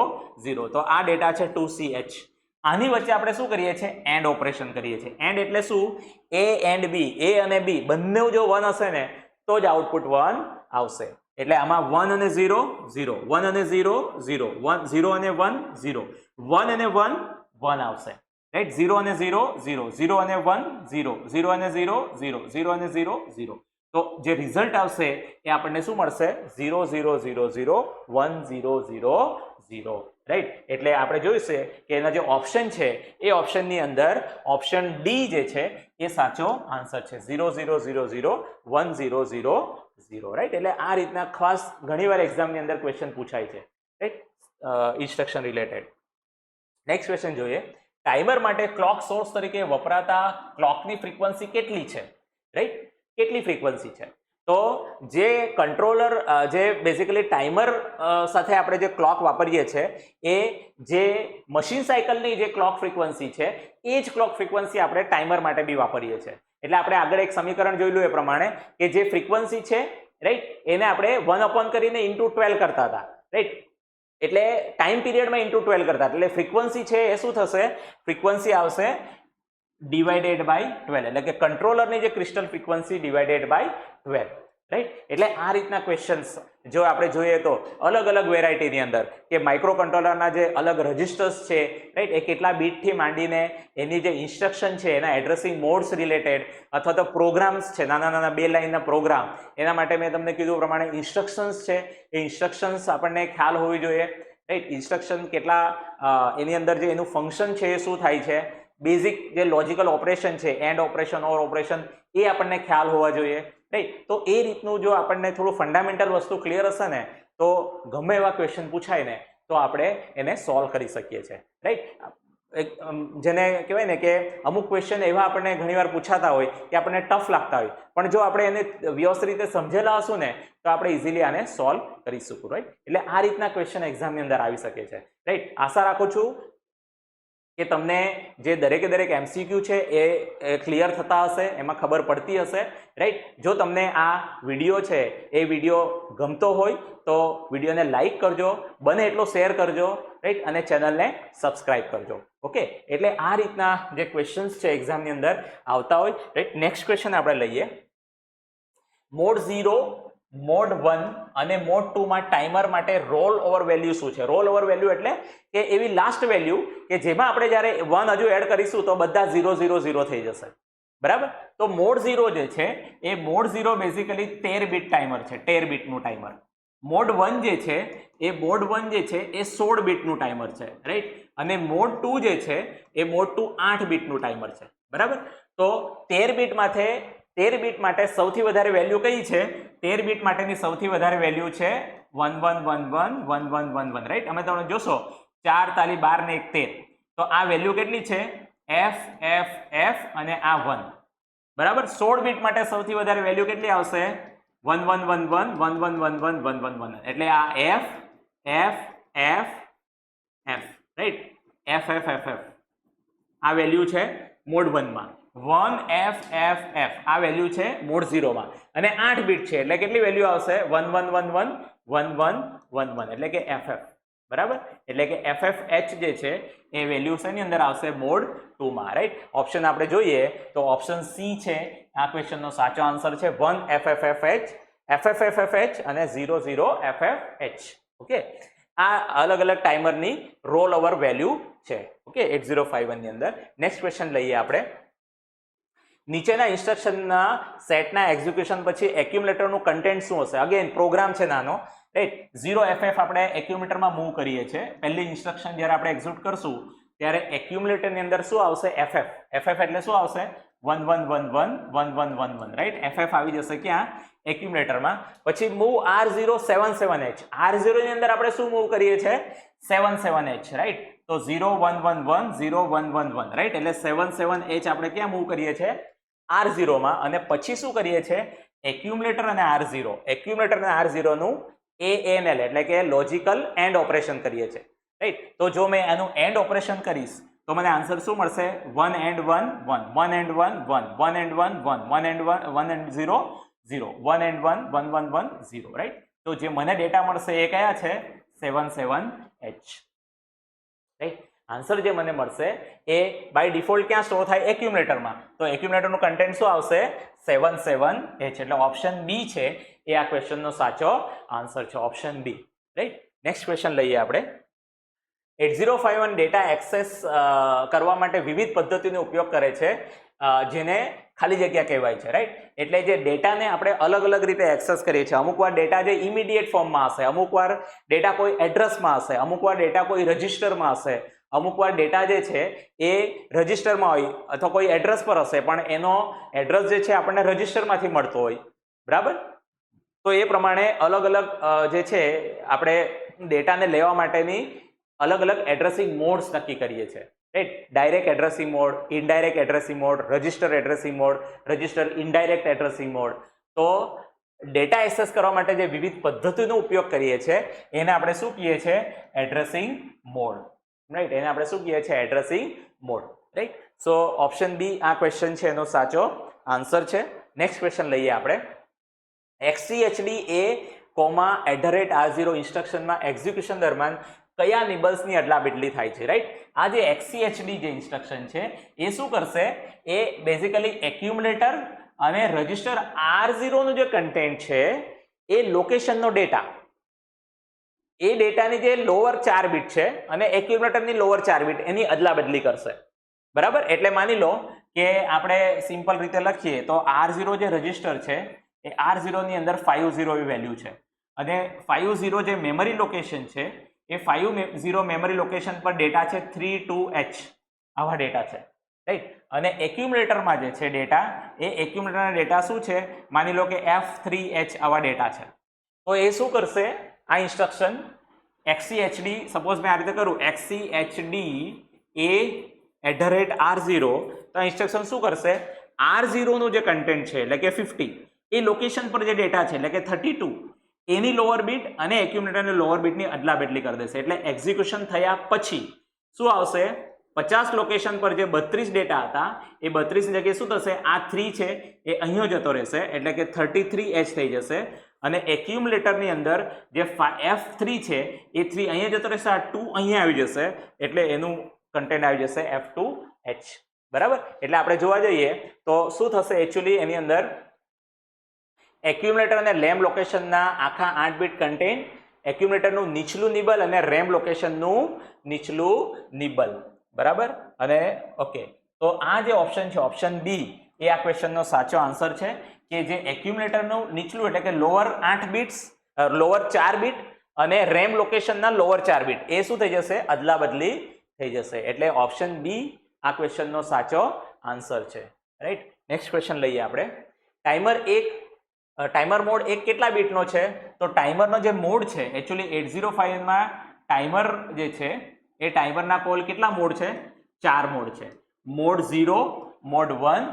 0. તો આ ડેટા છે 2CH. આની વચ્ચે આપણે શું કરીએ છીએ? એન્ડ ઓપરેશન કરીએ છીએ. એન્ડ એટલે શું? A એન્ડ B, A અને B બંને જો 1 હશે ને તો જ આઉટપુટ 1 આવશે. એટલે આમાં 1 અને 0 0, 1 અને 0 0, 1 0 અને 1 0, 1 અને 1 1 આવશે, રાઈટ? 0 અને 0 0, 0 અને 1 0, 0 અને 0 0, 0 અને 0 0. તો જે રિઝલ્ટ આવશે એ આપણને શું મળશે? 0 0 0 0 1 0 0 0, રાઈટ? એટલે આપણે જોઈશે કે એના જે ઓપ્શન છે એ ઓપ્શનની અંદર ઓપ્શન ડી જે છે એ સાચો આન્સર છે. 0 0 0 0 1 0 0 0, રાઈટ? એટલે આ રીતના ખાસ ઘણીવાર એક્ઝામની અંદર ક્વેશ્ચન પૂછાય છે, right? Instruction related. Next question જોઈએ. ટાઈમર માટે ક્લોક સોર્સ તરીકે વપરાતા ક્લોકની ફ્રીક્વન્સી કેટલી છે? રાઈટ? કેટલી ફ્રીક્વન્સી છે? તો જે કંટ્રોલર જે બેઝિકલી ટાઈમર સાથે આપણે જે ક્લોક વાપરીએ છીએ એ જે મશીન સાયકલની જે ક્લોક ફ્રીક્વન્સી છે એ જ ક્લોક ફ્રીક્વન્સી આપણે ટાઈમર માટે બી વાપરીએ છીએ. એટલે આપણે આગળ એક સમીકરણ જોયેલું એ પ્રમાણે કે જે ફ્રીક્વન્સી છે, રાઈટ, એને આપણે 1 કરીને × 12 કરતા હતા, રાઈટ? એટલે ટાઈમ પીરિયડમાં × 12 કરતા, એટલે ફ્રીક્વન્સી છે એ શું થશે? ફ્રીક્વન્સી આવશે ડિવાઇડેડ બાય 12, એટલે કે કંટ્રોલરની જે crystal frequency divided by 12, right? એટલે આ રીતના ક્વેશ્ચન્સ જો આપણે જોઈએ તો અલગ અલગ વેરાયટીની અંદર કે માઇક્રો કંટ્રોલરના જે અલગ રજિસ્ટર્સ છે, રાઈટ, એ કેટલા બીટથી માંડીને એની જે ઇન્સ્ટ્રક્શન છે એના એડ્રેસિંગ મોડ્સ રિલેટેડ અથવા તો પ્રોગ્રામ્સ છે, નાના નાના 2 લાઇનના પ્રોગ્રામ, એના માટે મેં તમને કીધું પ્રમાણે ઇન્સ્ટ્રક્શન્સ છે, એ ઇન્સ્ટ્રક્શન્સ આપણને ખ્યાલ હોવી જોઈએ, રાઈટ? ઇન્સ્ટ્રક્શન કેટલા એની અંદર જે એનું ફંક્શન છે એ શું થાય છે, બેઝિક જે લોજિકલ ઓપરેશન છે, એન્ડ ઓપરેશન, ઓર ઓપરેશન, એ આપણને ખ્યાલ હોવા જોઈએ, રાઈટ? તો એ રીતનું જો આપણને થોડું ફંડામેન્ટલ વસ્તુ ક્લિયર હશે ને તો ગમે એવા ક્વેશ્ચન પૂછાય ને તો આપણે એને સોલ્વ કરી શકીએ છીએ, રાઈટ? જેને કહેવાય ને કે અમુક ક્વેશ્ચન એવા આપણને ઘણીવાર પૂછાતા હોય કે આપણને ટફ લાગતા હોય, પણ જો આપણે એને વ્યવસ્થિત રીતે સમજેલા હશું ને તો આપણે ઇઝીલી આને સોલ્વ કરી શકું, રાઈટ. એટલે આ રીતના ક્વેશ્ચન એક્ઝામની અંદર આવી શકે છે, રાઈટ. આશા રાખું છું કે તમને જે દરેકે દરેક MCQ છે એ ક્લિયર થતા હશે, એમાં ખબર પડતી હશે, રાઈટ. જો તમને આ વિડીયો છે એ વિડીયો ગમતો હોય તો વિડીયોને લાઈક કરજો, બને એટલો શેર કરજો, રાઈટ, અને ચેનલને સબસ્ક્રાઇબ કરજો. ઓકે, એટલે આ રીતના જે ક્વેશ્ચન્સ છે એક્ઝામની અંદર આવતા હોય, રાઈટ. નેક્સ્ટ ક્વેશ્ચન આપણે લઈએ. મોડ 0, મોડ 1 અને મોડ 2 માં ટાઈમર માટે રોલ ઓવર વેલ્યુ શું છે? રોલ ઓવર વેલ્યુ એટલે કે એવી લાસ્ટ વેલ્યુ કે જેમાં આપણે જ્યારે 1 હજુ એડ કરીશું તો બધા 0 0 0 થઈ જશે, બરાબર. તો મોડ 0 જે છે એ મોડ 0 બેઝિકલી 13 બીટ ટાઈમર છે, 13 બીટનું ટાઈમર. મોડ 1 જે છે એ મોડ 1 જે છે એ 16 બીટનું ટાઈમર છે, રાઈટ. અને મોડ 2 જે છે એ મોડ 2 8 બીટનું ટાઈમર છે, બરાબર. તો 13 બીટ માટે સૌથી વધારે વેલ્યુ કઈ છે? 13 બીટ માટેની સૌથી વધારે વેલ્યુ છે 1111 1111, રાઈટ. અમે તમે જોશો 4 તાલી 12 ને 1 13, તો આ વેલ્યુ કેટલી છે? F F F અને આ 1, બરાબર. 16 બીટ માટે સૌથી વધારે વેલ્યુ કેટલી આવશે? 1111 1111 1111, એટલે આ F F F F, right. F F F F આ વેલ્યુ છે મોડ 1 માં. 1FFF આ વેલ્યુ છે મોડ 0 માં, અને 8 બીટ છે એટલે કેટલી વેલ્યુ આવશે? 1111 1111, એટલે કે FF, બરાબર. એટલે કે FFH જે છે એ વેલ્યુ શેની અંદર આવશે? મોડ 2 માં, રાઈટ. ઓપ્શન આપણે જોઈએ તો ઓપ્શન C છે આ ક્વેશ્ચનનો સાચો આન્સર છે. 1FFFH, FFFFH અને 00FFH. ઓકે, આ અલગ અલગ ટાઈમરની રોલ ઓવર વેલ્યુ છે, ઓકે, 8051 ની અંદર. નેક્સ્ટ ક્વેશ્ચન લઈએ આપણે. નીચેના ઇન્સ્ટ્રક્શનના સેટના એક્ઝિક્યુશન પછી એક્યુમ્યુલેટરનું કન્ટેન્ટ શું હશે? અગેન પ્રોગ્રામ છે નાનો, રાઈટ. 0FF આપણે એક્યુમ્યુલેટરમાં મૂવ કરીએ છીએ. પહેલી ઇન્સ્ટ્રક્શન જ્યારે આપણે એક્ઝિક્યુટ કરશું ત્યારે એક્યુમ્યુલેટરની અંદર શું આવશે? FF. FF એટલે શું આવશે? 1111 1111, રાઈટ. FF આવી જશે ક્યાં? એક્યુમ્યુલેટરમાં. પછી મૂવ R077H. R0 ની અંદર આપણે શું મૂવ કરીએ છીએ? 77H, right. તો 0111 0111, રાઈટ. એટલે 77H આપણે ક્યાં મૂવ કરીએ છીએ? R0 માં. અને પછી શું કરીએ છીએ? એક્યુમ્યુલેટર અને R0, એક્યુમ્યુલેટર અને R0 નું ANL એટલે કે લોજિકલ એન્ડ ઓપરેશન કરીએ છીએ, રાઈટ. તો જો મેં એનું એન્ડ ઓપરેશન કરીશ તો મને આન્સર શું મળશે? 1 and 1 1 1 and 1 1 1 and 1 1 1 and 1 1 and 0 0 1 and 1 1 1 1 0, right. તો જે મને ડેટા મળશે એ કયા છે? 77H, right. આન્સર જે મને મળશે એ બાય ડિફોલ્ટ ક્યાં સ્ટોર થાય? એક્યુમ્યુલેટરમાં. તો એક્યુમ્યુલેટરનું કન્ટેન્ટ શું આવશે? 77H. એટલે ઓપ્શન બી છે એ આ ક્વેશ્ચનનો સાચો આન્સર છે, option B, right. Next question લઈએ આપણે. 8051 ડેટા એક્સેસ કરવા માટે વિવિધ પદ્ધતિનો ઉપયોગ કરે છે, જેને ખાલી જગ્યા કહેવાય છે, રાઈટ. એટલે જે ડેટાને આપણે અલગ અલગ રીતે એક્સેસ કરીએ છીએ. અમુક વાર ડેટા જે ઇમિડિયેટ ફોર્મમાં હશે, અમુક વાર ડેટા કોઈ એડ્રેસમાં હશે, અમુક વાર ડેટા કોઈ રજિસ્ટરમાં હશે, અમુક વાર ડેટા જે છે એ રજિસ્ટરમાં હોય અથવા કોઈ એડ્રેસ પર હશે પણ એનો એડ્રેસ જે છે આપણને રજિસ્ટરમાંથી મળતો હોય, બરાબર. તો એ પ્રમાણે અલગ અલગ જે છે આપણે ડેટાને લેવા માટેની અલગ અલગ એડ્રેસિંગ મોડ્સ નક્કી કરીએ છીએ, right. Direct addressing mode, indirect addressing mode, register addressing mode, register indirect addressing mode. તો ડેટા એક્સેસ કરવા માટે જે વિવિધ પદ્ધતિનો ઉપયોગ કરીએ છીએ એને આપણે શું કહીએ છીએ? Addressing mode, right. એને આપણે શું કહીએ છીએ? Addressing mode, right. So option B આ ક્વેશ્ચન છે એનો સાચો આન્સર છે. નેક્સ્ટ ક્વેશ્ચન લઈએ આપણે. XCHD A,@R0 ઇન્સ્ટ્રક્શનમાં એક્ઝિક્યુશન દરમિયાન કયા નિબલ્સની અદલા બદલી થાય છે, રાઈટ. આ જે XCHD જે ઇન્સ્ટ્રક્શન છે એ શું કરશે? એ બેઝિકલી એક્યુમ્યુલેટર અને રજિસ્ટર R0 નું જે કન્ટેન્ટ છે એ લોકેશનનો ડેટા, એ ડેટાની જે લોઅર 4 બીટ છે અને એક્યુમ્યુલેટરની લોઅર 4 બીટ એની અદલા બદલી કરશે, બરાબર. એટલે માની લો કે આપણે સિમ્પલ રીતે લખીએ તો R0 જે રજિસ્ટર છે એ R0 ની અંદર 50 એવી વેલ્યુ છે, અને 50 જે મેમરી લોકેશન છે એ 50 મેમરી લોકેશન પર ડેટા છે 32H, આવા ડેટા છે, રાઈટ. અને એક્યુમ્યુલેટરમાં જે છે ડેટા એ એક્યુમ્યુલેટરના ડેટા શું છે? માની લો કે F3H આવા ડેટા છે. તો એ શું કરશે? આ ઇન્સ્ટ્રક્શન XCHD, સપોઝ મેં આ રીતે કરું XCHD a@r0, તો ઇન્સ્ટ્રક્શન શું કરશે, r0 નું જે કન્ટેન્ટ છે એટલે કે 50 એ લોકેશન પર જે ડેટા છે એટલે કે 32 એની લોઅર બીટ અને એક્યુમ્યુલેટરની લોઅર બીટની અદલા બદલી કરી દેશે. એટલે એક્ઝિક્યુશન થયા પછી શું આવશે, 50 લોકેશન પર જે 32 ડેટા હતા એ 32 ની જગ્યાએ શું થશે, આ 3 છે એ અહીંયા જતો રહેશે એટલે કે 33h થઈ જશે. અને એક્યુમ્યુલેટરની અંદર જે F3 છે એ 3 અહીંયા જતો રહેશે, આ 2 અહીંયા આવી જશે એટલે એનું કન્ટેન્ટ આવી જશે F2H. બરાબર. એટલે આપણે જોવા જઈએ તો શું થશે એકચ્યુઅલી એની અંદર એક્યુમ્યુલેટર અને રેમ લોકેશનના આખા 8 બીટ કન્ટેન્ટ, એક્યુમ્યુલેટરનું નીચલું નિબલ અને રેમ લોકેશનનું નીચલું નિબલ. બરાબર. અને ઓકે, તો આ જે ઓપ્શન છે ઓપ્શન બી એ આ ક્વેશ્ચનનો સાચો આન્સર છે કે જે એક્યુમ્યુલેટરનું નીચલું એટલે કે લોઅર 8 બીટ્સ, લોઅર 4 બીટ અને રેમ લોકેશનના લોઅર 4 બીટ એ શું થઈ જશે, અદલા બદલી થઈ જશે. એટલે ઓપ્શન બી આ ક્વેશ્ચનનો સાચો આન્સર છે. રાઈટ. નેક્સ્ટ ક્વેશ્ચન લઈએ આપણે. ટાઈમર મોડ 1 કેટલા બીટનો છે, તો ટાઈમરનો જે મોડ છે એકચ્યુઅલી 805 માં ટાઈમર જે છે એ ટાઈમરના કોલ કેટલા મોડ છે, 4 મોડ છે. મોડ 0, મોડ 1,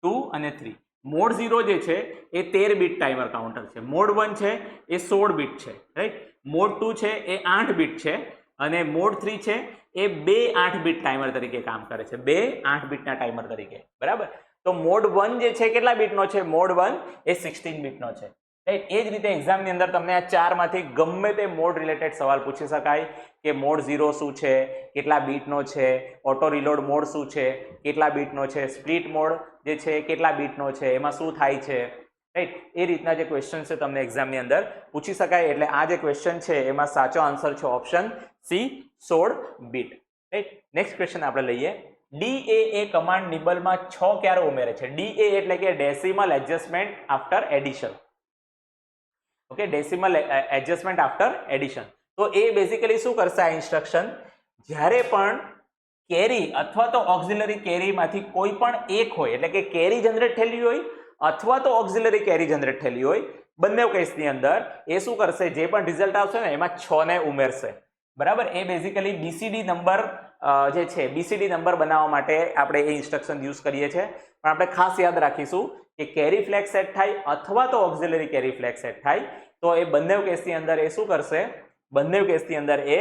2 અને 3. મોડ 0 જે છે એ 13 બીટ ટાઈમર કાઉન્ટર છે. મોડ 1 છે એ 16 બીટ છે. રાઈટ. મોડ 2 છે એ 8 બીટ છે અને મોડ 3 છે એ 2 8 બીટ ટાઈમર તરીકે કામ કરે છે, 2 8 બીટના ટાઈમર તરીકે. બરાબર. તો મોડ 1 જે છે કેટલા બીટનો છે, મોડ 1 એ 16 બીટનો છે. રાઈટ. એ જ રીતે એક્ઝામની અંદર તમને આ 4 માંથી ગમે તે મોડ રિલેટેડ સવાલ પૂછી શકાય કે મોડ 0 શું છે, કેટલા બીટનો છે, ઓટો રિલોડ મોડ શું છે, કેટલા બીટનો છે, સ્પ્લિટ મોડ જે છે કેટલા બીટનો છે, એમાં શું થાય છે. રાઈટ. એ રીતના જે ક્વેશ્ચન છે તમને એક્ઝામની અંદર પૂછી શકાય. એટલે આ જે ક્વેશ્ચન છે એમાં સાચો આન્સર છે option C, 16 bit. Right. Next question આપણે લઈએ. DAA કમાન્ડ નિબલમાં 6 ક્યારે ઉમેરે છે? DA એટલે કે decimal adjustment after addition. Okay, decimal adjustment after addition. તો એ બેઝિકલી શું કરશે આ ઇન્સ્ટ્રક્શન, જ્યારે પણ કેરી અથવા તો ઓક્ઝિલરી કેરીમાંથી કોઈ પણ એક હોય એટલે કે કેરી જનરેટ થયેલી હોય અથવા તો ઓક્ઝિલરી કેરી જનરેટ થયેલી હોય, બંને કેસની અંદર એ શું કરશે, જે પણ રિઝલ્ટ આવશે ને એમાં 6 ને ઉમેરશે. બરાબર. એ બેઝિકલી BCD નંબર જે છે BCD નંબર બનાવવા માટે આપણે એ ઇન્સ્ટ્રક્શન યુઝ કરીએ છીએ. પણ આપણે ખાસ યાદ રાખીશું કે કેરી ફ્લેગ સેટ થાય અથવા તો ઓક્ઝિલરી કેરી ફ્લેગ સેટ થાય તો એ બંને કેસની અંદર એ શું કરશે, બંને કેસની અંદર એ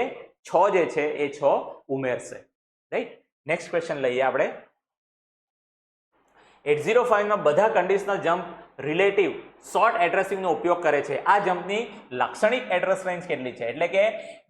6 જે છે એ 6 ઉમેરશે. રાઈટ. નેક્સ્ટ ક્વેશ્ચન લઈએ આપણે. 805 માં બધા કન્ડિશનલ જમ્પ રિલેટિવ શોર્ટ એડ્રેસિંગનો ઉપયોગ કરે છે. આ જમ્પની લાક્ષણિક એડ્રેસ રેન્જ કેટલી છે? એટલે કે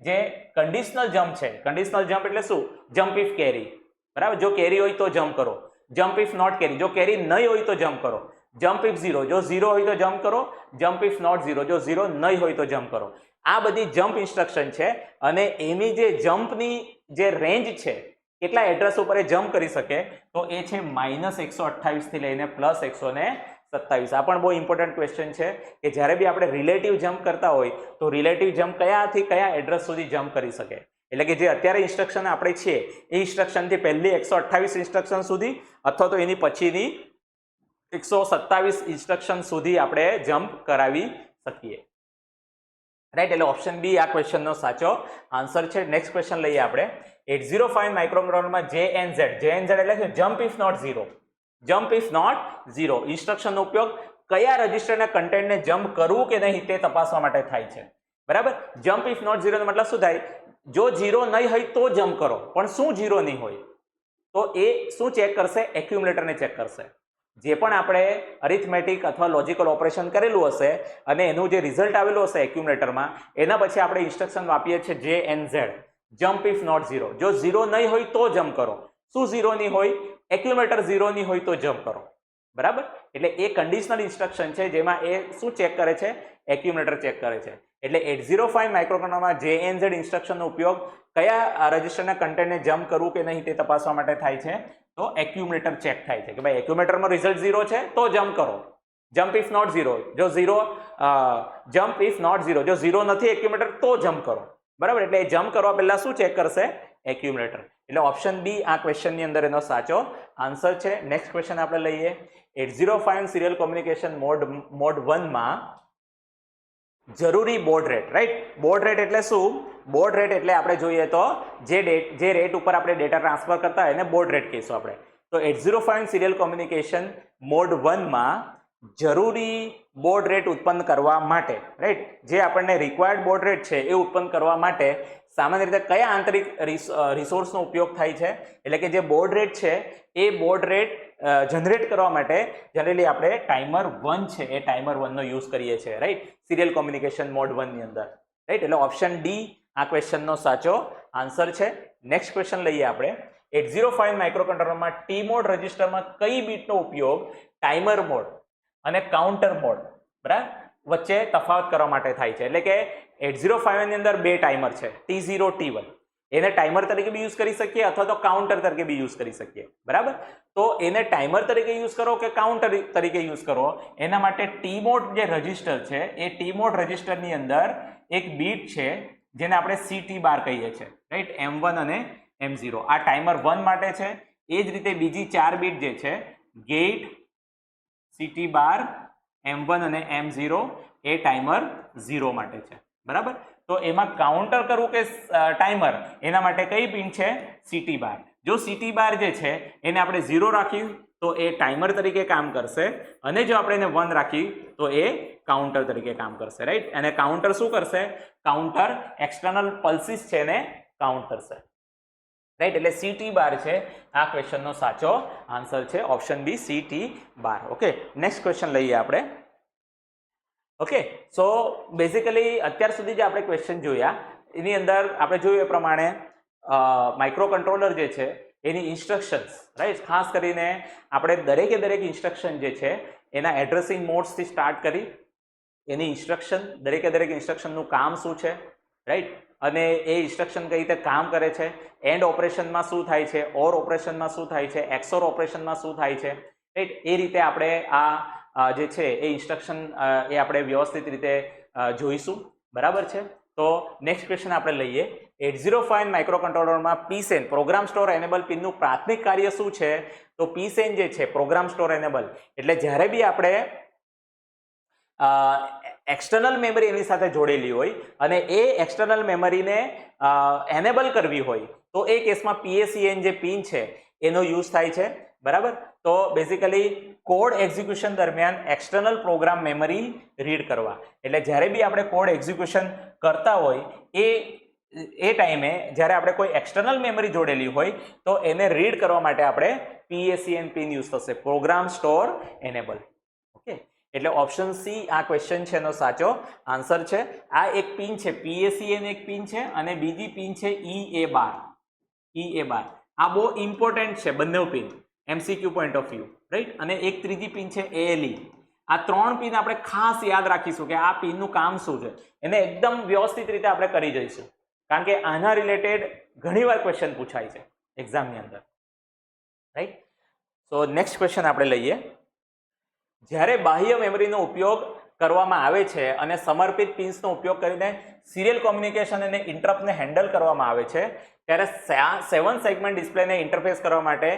જે કન્ડિશનલ જમ્પ છે, કન્ડિશનલ જમ્પ એટલે શું, જમ્પ ઇફ કેરી. બરાબર. જો કેરી હોય તો જમ્પ કરો, જમ્પ ઇફ નોટ કેરી, જો કેરી નહીં હોય તો જમ્પ કરો, જમ્પ ઇફ 0, જો 0 હોય તો જમ્પ કરો, જમ્પ ઇફ નોટ 0, જો 0 નહીં હોય તો જમ્પ કરો. આ બધી જમ્પ ઇન્સ્ટ્રક્શન છે અને એની જે જમ્પની જે રેન્જ છે, કેટલા એડ્રેસ ઉપર એ જમ્પ કરી શકે, તો એ છે -128 થી લઈને +127. આ પણ બહુ ઇમ્પોર્ટન્ટ ક્વેશ્ચન છે કે જ્યારે બી આપણે રિલેટિવ જમ્પ કરતા હોય તો રિલેટિવ જમ્પ કયાથી કયા એડ્રેસ સુધી જમ્પ કરી શકે. એટલે કે જે અત્યારે ઇન્સ્ટ્રક્શન આપણે છે એ ઇન્સ્ટ્રક્શનથી પહેલી 128 ઇન્સ્ટ્રક્શન સુધી અથવા તો એની પછીની 127 ઇન્સ્ટ્રક્શન સુધી આપણે જમ્પ કરાવી શકીએ. રાઈટ. એટલે ઓપ્શન બી આ ક્વેશ્ચનનો સાચો આન્સર છે. નેક્સ્ટ ક્વેશ્ચન લઈએ આપણે. 805 માઇક્રોકન્ટ્રોલરમાં JNZ એટલે કે jump if not 0, jump if not 0 ઇન્સ્ટ્રક્શનનો ઉપયોગ કયા રજિસ્ટરના કન્ટેન્ટને જમ્પ કરવું કે નહીં તે તપાસવા માટે થાય છે. બરાબર. જમ્પ ઇફ નોટ 0 નો મતલબ શું થાય, જો 0 નહીં હોય તો જમ્પ કરો, પણ શું 0 નહીં હોય તો એ શું ચેક કરશે, એક્યુમ્યુલેટરને ચેક કરશે. જે પણ આપણે અરિથમેટિક અથવા લોજિકલ ઓપરેશન કરેલું હશે અને એનું જે રિઝલ્ટ આવેલું હશે એક્યુમ્યુલેટરમાં, એના પછી આપણે ઇન્સ્ટ્રક્શન વાપરીએ છીએ JNZ, જમ્પ ઇફ નોટ 0. જો 0 નહીં હોય તો જમ્પ કરો. શું 0 નહીં હોય, એક્યુમ્યુલેટર 0 નહીં હોય તો જમ્પ કરો. બરાબર. એટલે એ કન્ડિશનલ ઇન્સ્ટ્રક્શન છે જેમાં એ શું ચેક કરે છે, એક્યુમ્યુલેટર ચેક કરે છે. એટલે 805 માઇક્રોકન્ટ્રોલરમાં JNZ ઇન્સ્ટ્રક્શનનો ઉપયોગ કયા રજિસ્ટરના કન્ટેન્ટને જમ્પ કરવું કે નહીં તે તપાસવા માટે થાય છે, તો એક્યુમ્યુલેટર ચેક થાય છે કે ભાઈ એક્યુમ્યુલેટરમાં રિઝલ્ટ 0 છે તો જમ્પ કરો, જમ્પ ઇફ નોટ 0, જો 0 જમ્પ ઇફ નોટ 0, જો 0 નથી એક્યુમ્યુલેટર તો જમ્પ કરો. બરાબર. એટલે એ જમ્પ કરવા પહેલા શું ચેક કરશે, એક્યુમ્યુલેટર. એટલે ઓપ્શન બી આ ક્વેશ્ચનની અંદર એનો સાચો આન્સર છે. નેક્સ્ટ ક્વેશ્ચન આપણે લઈએ. 805 સિરિયલ કોમ્યુનિકેશન મોડ 1 માં જરૂરી board rate. Right. Board rate એટલે શું, બોર્ડ રેટ એટલે આપણે જોઈએ તો જે રેટ ઉપર આપણે ડેટા ટ્રાન્સફર કરતા હોય એને બોર્ડ રેટ કહીશું આપણે. તો 805 સિરિયલ કોમ્યુનિકેશન મોડ 1 માં જરૂરી બોર્ડ રેટ ઉત્પન્ન કરવા માટે, રાઈટ, જે આપણને રિક્વાયર્ડ બોર્ડ રેટ છે એ ઉત્પન્ન કરવા માટે સામાન્ય રીતે કયા આંતરિક રિસોર્સનો ઉપયોગ થાય છે? એટલે કે જે બોર્ડ રેટ છે એ બોર્ડ રેટ જનરેટ કરવા માટે જનરલી આપણે ટાઈમર 1 છે એ ટાઈમર 1 નો યુઝ કરીએ છીએ, રાઈટ, સિરિયલ કોમ્યુનિકેશન મોડ 1 ની અંદર, રાઈટ. એટલે ઓપ્શન ડી આ ક્વેશ્ચનનો સાચો આન્સર છે. નેક્સ્ટ ક્વેશ્ચન લઈએ આપણે. 805 માઇક્રોકન્ટ્રોલરમાં ટી મોડ રજિસ્ટરમાં કઈ બીટનો ઉપયોગ ટાઈમર મોડ અને કાઉન્ટર મોડ બરાબર વચ્ચે તફાવત કરવા માટે થાય છે? એટલે કે 805 ની અંદર બે ટાઈમર છે, T0 T1. એને ટાઈમર તરીકે બી યુઝ કરી શકીએ અથવા તો કાઉન્ટર તરીકે બી યુઝ કરી શકીએ, બરાબર. તો એને ટાઈમર તરીકે યુઝ કરો કે કાઉન્ટર તરીકે યુઝ કરો, એના માટે ટી મોડ જે રજિસ્ટર છે એ ટી મોડ રજિસ્ટરની અંદર એક બીટ છે જેને આપણે CT બાર કહીએ છીએ, રાઈટ, M1 અને M0. આ ટાઈમર 1 માટે છે. એ જ રીતે બીજી 4 બીટ જે છે ગેટ, CT બાર, M1 અને M0 એ ટાઈમર 0 માટે છે, બરાબર. તો એમાં કાઉન્ટર કરવું કે ટાઈમર, એના માટે કઈ પિન છે? CT બાર. જો CT બાર જે છે એને આપણે 0 રાખ્યું તો એ ટાઈમર તરીકે કામ કરશે, અને જો આપણે એને 1 રાખ્યું તો એ કાઉન્ટર તરીકે કામ કરશે, રાઈટ. અને કાઉન્ટર શું કરશે? કાઉન્ટર એક્સટર્નલ પલ્સીસ છે એને કાઉન્ટ કરશે, રાઈટ. એટલે CT બાર છે આ ક્વેશ્ચનનો સાચો આન્સર છે, ઓપ્શન બી CT બાર. ઓકે, નેક્સ્ટ ક્વેશ્ચન લઈએ આપણે. ઓકે, સો બેઝિકલી અત્યાર સુધી જે આપણે ક્વેશ્ચન જોયા એની અંદર આપણે જોયું એ પ્રમાણે માઇક્રો કંટ્રોલર જે છે એની ઇન્સ્ટ્રક્શન્સ, રાઈટ, ખાસ કરીને આપણે દરેક ઇન્સ્ટ્રક્શન જે છે એના એડ્રેસિંગ મોડ્સથી સ્ટાર્ટ કરી એની ઇન્સ્ટ્રક્શન, દરેક ઇન્સ્ટ્રક્શનનું કામ શું છે, રાઈટ, અને એ ઇન્સ્ટ્રક્શન કઈ રીતે કામ કરે છે, એન્ડ ઓપરેશનમાં શું થાય છે, ઓર ઓપરેશનમાં શું થાય છે, એક્સોર ઓપરેશનમાં શું થાય છે, રાઈટ. એ રીતે આપણે આ જે છે એ ઇન્સ્ટ્રક્શન એ આપણે વ્યવસ્થિત રીતે જોઈશું, બરાબર છે. તો નેક્સ્ટ ક્વેશ્ચન આપણે લઈએ. 805 માઇક્રોકન્ટ્રોલરમાં PSEN પ્રોગ્રામ સ્ટોર એનેબલ પિનનું પ્રાથમિક કાર્ય શું છે? તો PSEN જે છે પ્રોગ્રામ સ્ટોર એનેબલ એટલે જ્યારે બી આપણે એક્સટર્નલ મેમરી એની સાથે જોડેલી હોય અને એ એક્સટર્નલ મેમરીને એનેબલ કરવી હોય તો એ કેસમાં PSEN જે પિન છે એનો યુઝ થાય છે, બરાબર. તો બેઝિકલી કોડ એક્ઝિક્યુશન દરમિયાન એક્સટર્નલ પ્રોગ્રામ મેમરી રીડ કરવા, એટલે જ્યારે બી આપણે કોડ એક્ઝિક્યુશન કરતા હોય એ ટાઈમે જ્યારે આપણે કોઈ એક્સટર્નલ મેમરી જોડેલી હોય તો એને રીડ કરવા માટે આપણે PSEN પિન યુઝ થશે, પ્રોગ્રામ સ્ટોર એનેબલ. ઓકે, એટલે ઓપ્શન સી આ ક્વેશ્ચન છે એનો સાચો આન્સર છે. આ એક પિન છે PSEN, એક પિન છે, અને બીજી પિન છે EA બાર. આ બહુ ઇમ્પોર્ટન્ટ છે બંને pin MCQ point of view, right. અને એક ત્રીજી પિન છે ALE. આ 3 પિન આપણે ખાસ યાદ રાખીશું કે આ પિનનું કામ શું છે, એને એકદમ વ્યવસ્થિત રીતે આપણે કરી જઈશું, કારણ કે આના રિલેટેડ ઘણીવાર ક્વેશ્ચન પૂછાય છે એક્ઝામની અંદર, રાઈટ. સો નેક્સ્ટ ક્વેશ્ચન આપણે લઈએ. જ્યારે બાહ્ય મેમરીનો ઉપયોગ કરવામાં આવે છે અને સમર્પિત પિન્સનો ઉપયોગ કરીને સિરિયલ કોમ્યુનિકેશન અને ઇન્ટરપ્ટને હેન્ડલ કરવામાં આવે છે ત્યારે 7 સેગમેન્ટ ડિસ્પ્લેને ઇન્ટરફેસ કરવા માટે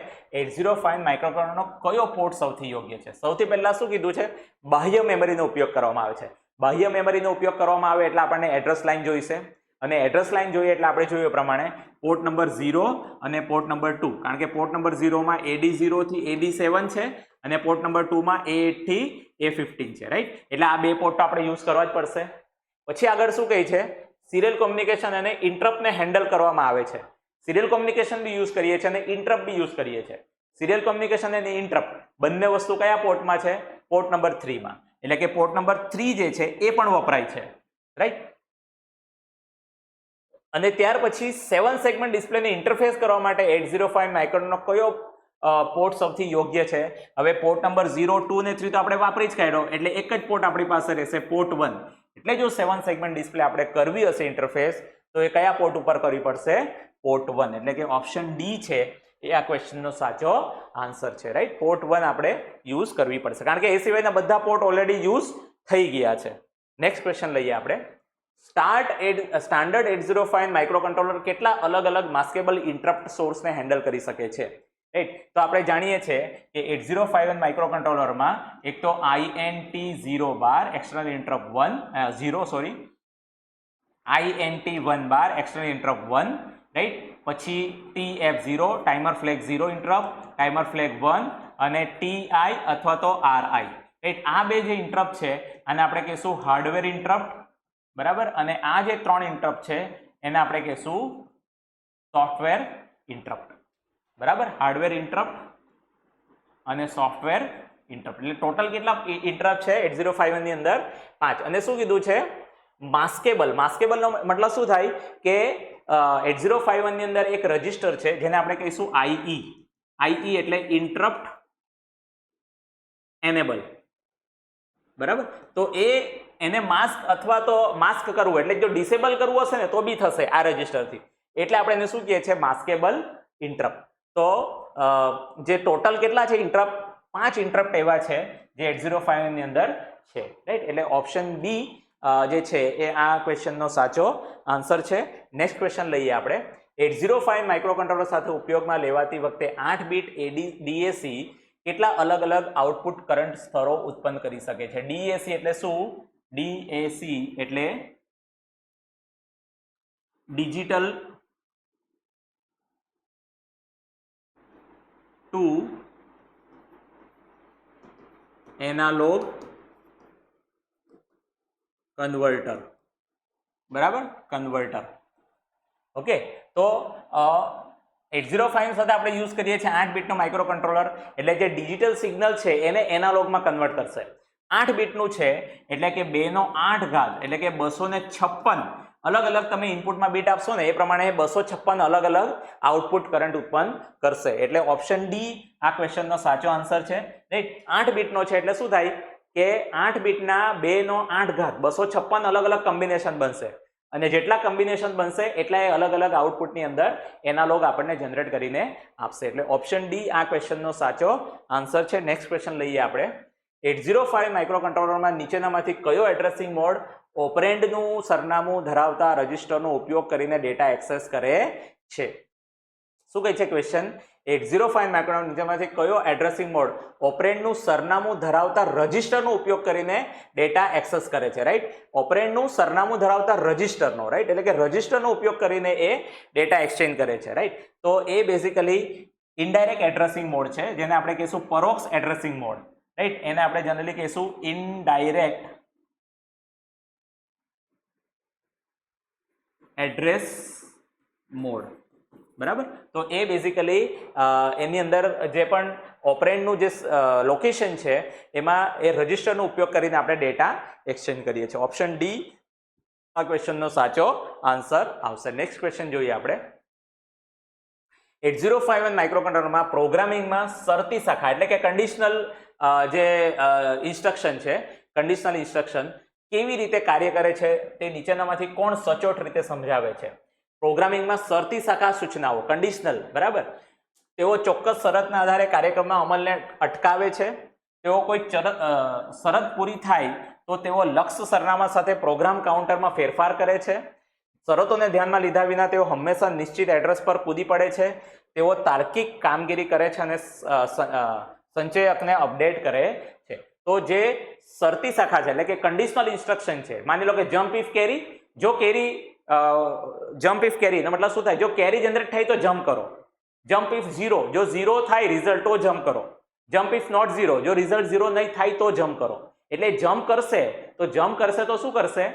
805 માઇક્રોકન્ટ્રોલરનો કયો પોર્ટ સૌથી યોગ્ય છે? સૌથી પહેલા શું કીધું છે? બાહ્ય મેમરીનો ઉપયોગ કરવામાં આવે છે. બાહ્ય મેમરીનો ઉપયોગ કરવામાં આવે એટલે આપણને એડ્રેસ લાઇન જોઈશે, અને એડ્રેસ લાઇન જોઈએ એટલે આપણે જોયું પ્રમાણે પોર્ટ નંબર 0 અને પોર્ટ નંબર 2, કારણ કે પોર્ટ નંબર 0 માં AD0 થી AD7 છે અને પોર્ટ નંબર 2 માં A8 થી A15 છે, રાઈટ. એટલે આ બે પોર્ટ આપણે યુઝ કરવા જ પડશે. પછી આગળ શું કહે છે? સિરિયલ કોમ્યુનિકેશન અને ઇન્ટરપ્ટને હેન્ડલ કરવામાં આવે છે. સિરિયલ કોમ્યુનિકેશન બી યુઝ કરીએ છીએ અને ઇન્ટરપ્ટ બી યુઝ કરીએ છીએ. સિરિયલ કોમ્યુનિકેશન અને ઇન્ટરપ્ટ બંને વસ્તુ કયા પોર્ટમાં છે? પોર્ટ નંબર 3 માં. એટલે કે પોર્ટ નંબર 3 જે છે એ પણ વપરાય છે, રાઈટ. અને ત્યાર પછી 7 સેગમેન્ટ ડિસ્પ્લેને ઇન્ટરફેસ કરવા માટે 805 માઇક્રોનનો કયો પોર્ટ સૌથી યોગ્ય છે? હવે પોર્ટ નંબર 0, 2 ને 3 તો આપણે વાપરી જ કાઢ્યો, એટલે એક જ પોર્ટ આપણી પાસે રહેશે, પોર્ટ 1. એટલે જો 7 સેગમેન્ટ ડિસ્પ્લે આપણે કરવી હશે ઇન્ટરફેસ તો એ કયા પોર્ટ ઉપર કરવી પડશે? પોર્ટ 1. એટલે કે ઓપ્શન ડી છે એ આ ક્વેશ્ચનનો સાચો આન્સર છે, રાઈટ. પોર્ટ 1 આપણે યુઝ કરવી પડશે, કારણ કે એ સિવાયના બધા પોર્ટ ઓલરેડી યુઝ થઈ ગયા છે. નેક્સ્ટ ક્વેશ્ચન લઈએ આપણે. સ્ટાન્ડર્ડ 805 માઇક્રોકન્ટ્રોલર કેટલા અલગ અલગ માસ્કેબલ ઇન્ટરપ્ટ સોર્સને હેન્ડલ કરી શકે છે? રાઈટ. તો આપણે જાણીએ છીએ કે 805 માઇક્રોકન્ટ્રોલરમાં એક તો INT0 બાર એક્સટર્નલ ઇન્ટરપ્ટ 0, INT1 બાર એક્સટર્નલ ઇન્ટરપ્ટ 1, રાઈટ. પછી TF0 timer flag 0 interrupt, timer flag 1 અને TI અથવા તો RI, રાઈટ. આ બે જે ઇન્ટરપ્ટ છે આને આપણે કહીશું હાર્ડવેર ઇન્ટરપ્ટ, બરાબર. અને આ જે 3 ઇન્ટરપ્ટ છે એને આપણે કહીશું સોફ્ટવેર ઇન્ટરપ્ટ, બરાબર. હાર્ડવેર ઇન્ટરપ્ટ અને સોફ્ટવેર ઇન્ટરપ્ટ. એટલે ટોટલ કેટલા ઇન્ટરપ્ટ છે 8051 ની અંદર? 5. અને શું કીધું છે? માસ્કેબલ. માસ્કેબલનો મતલબ શું થાય કે 8051 ની અંદર એક રજિસ્ટર છે જેને આપણે કહીશું IE એટલે ઇન્ટરપ્ટ એનેબલ, બરાબર. તો એને માસ્ક અથવા તો માસ્ક કરવું એટલે જો ડિસેબલ કરવું હશે ને તો બી થશે આ રજિસ્ટરથી, એટલે આપણે એને શું કહીએ છીએ? Maskable interrupt. તો જે ટોટલ કેટલા છે ઇન્ટરપ્ટ? 5 ઇન્ટરપ્ટ એવા છે જે 8051 ની અંદર છે, રાઈટ. એટલે ઓપ્શન બી જે છે એ આ ક્વેશ્ચનનો સાચો આન્સર છે. નેક્સ્ટ ક્વેશ્ચન લઈએ આપણે. 805 માઇક્રોકન્ટ્રોલર સાથે ઉપયોગમાં લેવાતી વખતે 8 બીટ DAC કેટલા અલગ અલગ આઉટપુટ કરંટ સ્તરો ઉત્પન્ન કરી શકે છે? DAC એટલે શું? DAC એટલે ડિજિટલ ટુ એનાલોગ કન્વર્ટર, બરાબર. કન્વર્ટર. ઓકે. તો 805 સાથે આપણે યુઝ કરીએ છીએ 8 બીટનો માઇક્રો કંટ્રોલર, એટલે જે ડિજિટલ સિગ્નલ છે એને એનાલોગમાં કન્વર્ટ કરશે. 8 બીટનું છે એટલે કે 2/8 ઘાત એટલે કે 256 અલગ અલગ તમે ઇનપુટમાં બીટ આપશો ને એ પ્રમાણે 256 અલગ અલગ આઉટપુટ કરંટ ઉત્પન્ન કરશે. એટલે ઓપ્શન ડી આ ક્વેશ્ચનનો સાચો આન્સર છે, રાઈટ. 8 બીટનો છે એટલે શું થાય કે 8 બીટના 2/8 ઘાત 256 અલગ અલગ કોમ્બિનેશન બનશે, અને જેટલા કોમ્બિનેશન બનશે એટલા એ અલગ અલગ આઉટપુટની અંદર એનાલોગ આપણને જનરેટ કરીને આપશે. એટલે ઓપ્શન ડી આ ક્વેશ્ચનનો સાચો આન્સર છે. નેક્સ્ટ ક્વેશ્ચન લઈએ આપણે. 805 માઇક્રોકન્ટ્રોલરમાં નીચેનામાંથી કયો એડ્રેસિંગ મોડ ઓપરેન્ડનું સરનામું ધરાવતા રજિસ્ટરનો ઉપયોગ કરીને ડેટા એક્સેસ કરે છે? શું કહે છે ક્વેશ્ચન? 805 માઇક્રોકન્ટ્રોલર નીચેમાંથી કયો એડ્રેસિંગ મોડ ઓપરેન્ડનું સરનામું ધરાવતા રજિસ્ટરનો ઉપયોગ કરીને ડેટા એક્સેસ કરે છે, રાઈટ. ઓપરેન્ડનું સરનામું ધરાવતા રજિસ્ટરનો, રાઈટ, એટલે કે રજિસ્ટરનો ઉપયોગ કરીને એ ડેટા એક્સચેન્જ કરે છે, રાઈટ. તો એ બેઝિકલી ઇનડાયરેક્ટ એડ્રેસિંગ મોડ છે જેને આપણે કહીશું પરોક્ષ એડ્રેસિંગ મોડ, રાઈટ. એને આપણે જનરલી કહીશું ઇનડાયરેક્ટ એડ્રેસ મોડ, બરાબર. તો એ બેઝિકલી એની અંદર જે પણ ઓપરેન્ડનું જે લોકેશન છે એમાં એ રજિસ્ટરનો ઉપયોગ કરીને આપણે ડેટા એક્સચેન્જ કરીએ છીએ. ઓપ્શન ડી આ ક્વેશ્ચનનો સાચો આન્સર આવશે. નેક્સ્ટ ક્વેશ્ચન જોઈએ આપણે. 8051 માઇક્રોકન્ટ્રોલરમાં પ્રોગ્રામિંગમાં શરતી શાખા એટલે કે કન્ડિશનલ જે ઇન્સ્ટ્રક્શન છે, કન્ડિશનલ ઇન્સ્ટ્રક્શન કેવી રીતે કાર્ય કરે છે તે નીચેનામાંથી કોણ સચોટ રીતે સમજાવે છે? પ્રોગ્રામિંગમાં શરતી શાખા સૂચનાઓ કન્ડિશનલ, બરાબર, તેઓ ચોક્કસ શરતના આધારે કાર્યક્રમના અમલને અટકાવે છે. તેઓ કોઈ શરત પૂરી થાય તો તેઓ લક્ષ્ય સરનામા સાથે પ્રોગ્રામ કાઉન્ટરમાં ફેરફાર કરે છે. શરતોને ધ્યાનમાં લીધા વિના તેઓ હંમેશા નિશ્ચિત એડ્રેસ પર કૂદી પડે છે. તેઓ તાર્કિક કામગીરી કરે છે અને સંચયકને અપડેટ કરે છે. તો જે શરતી શાખા છે એટલે કે કન્ડિશનલ ઇન્સ્ટ્રક્શન છે, માની લો કે જમ્પ ઇફ કેરી, જો કેરી જમ્પ ઇફ કેરી નો મતલબ શું થાય? જો કેરી જનરેટ થાય તો જમ્પ કરો. જમ્પ ઇફ 0, જો 0 થાય રિઝલ્ટ તો જમ્પ કરો. જમ્પ ઇફ નોટ 0, જો રિઝલ્ટ 0 નહીં થાય તો જમ્પ કરો. એટલે જમ્પ કરશે તો શું કરશે?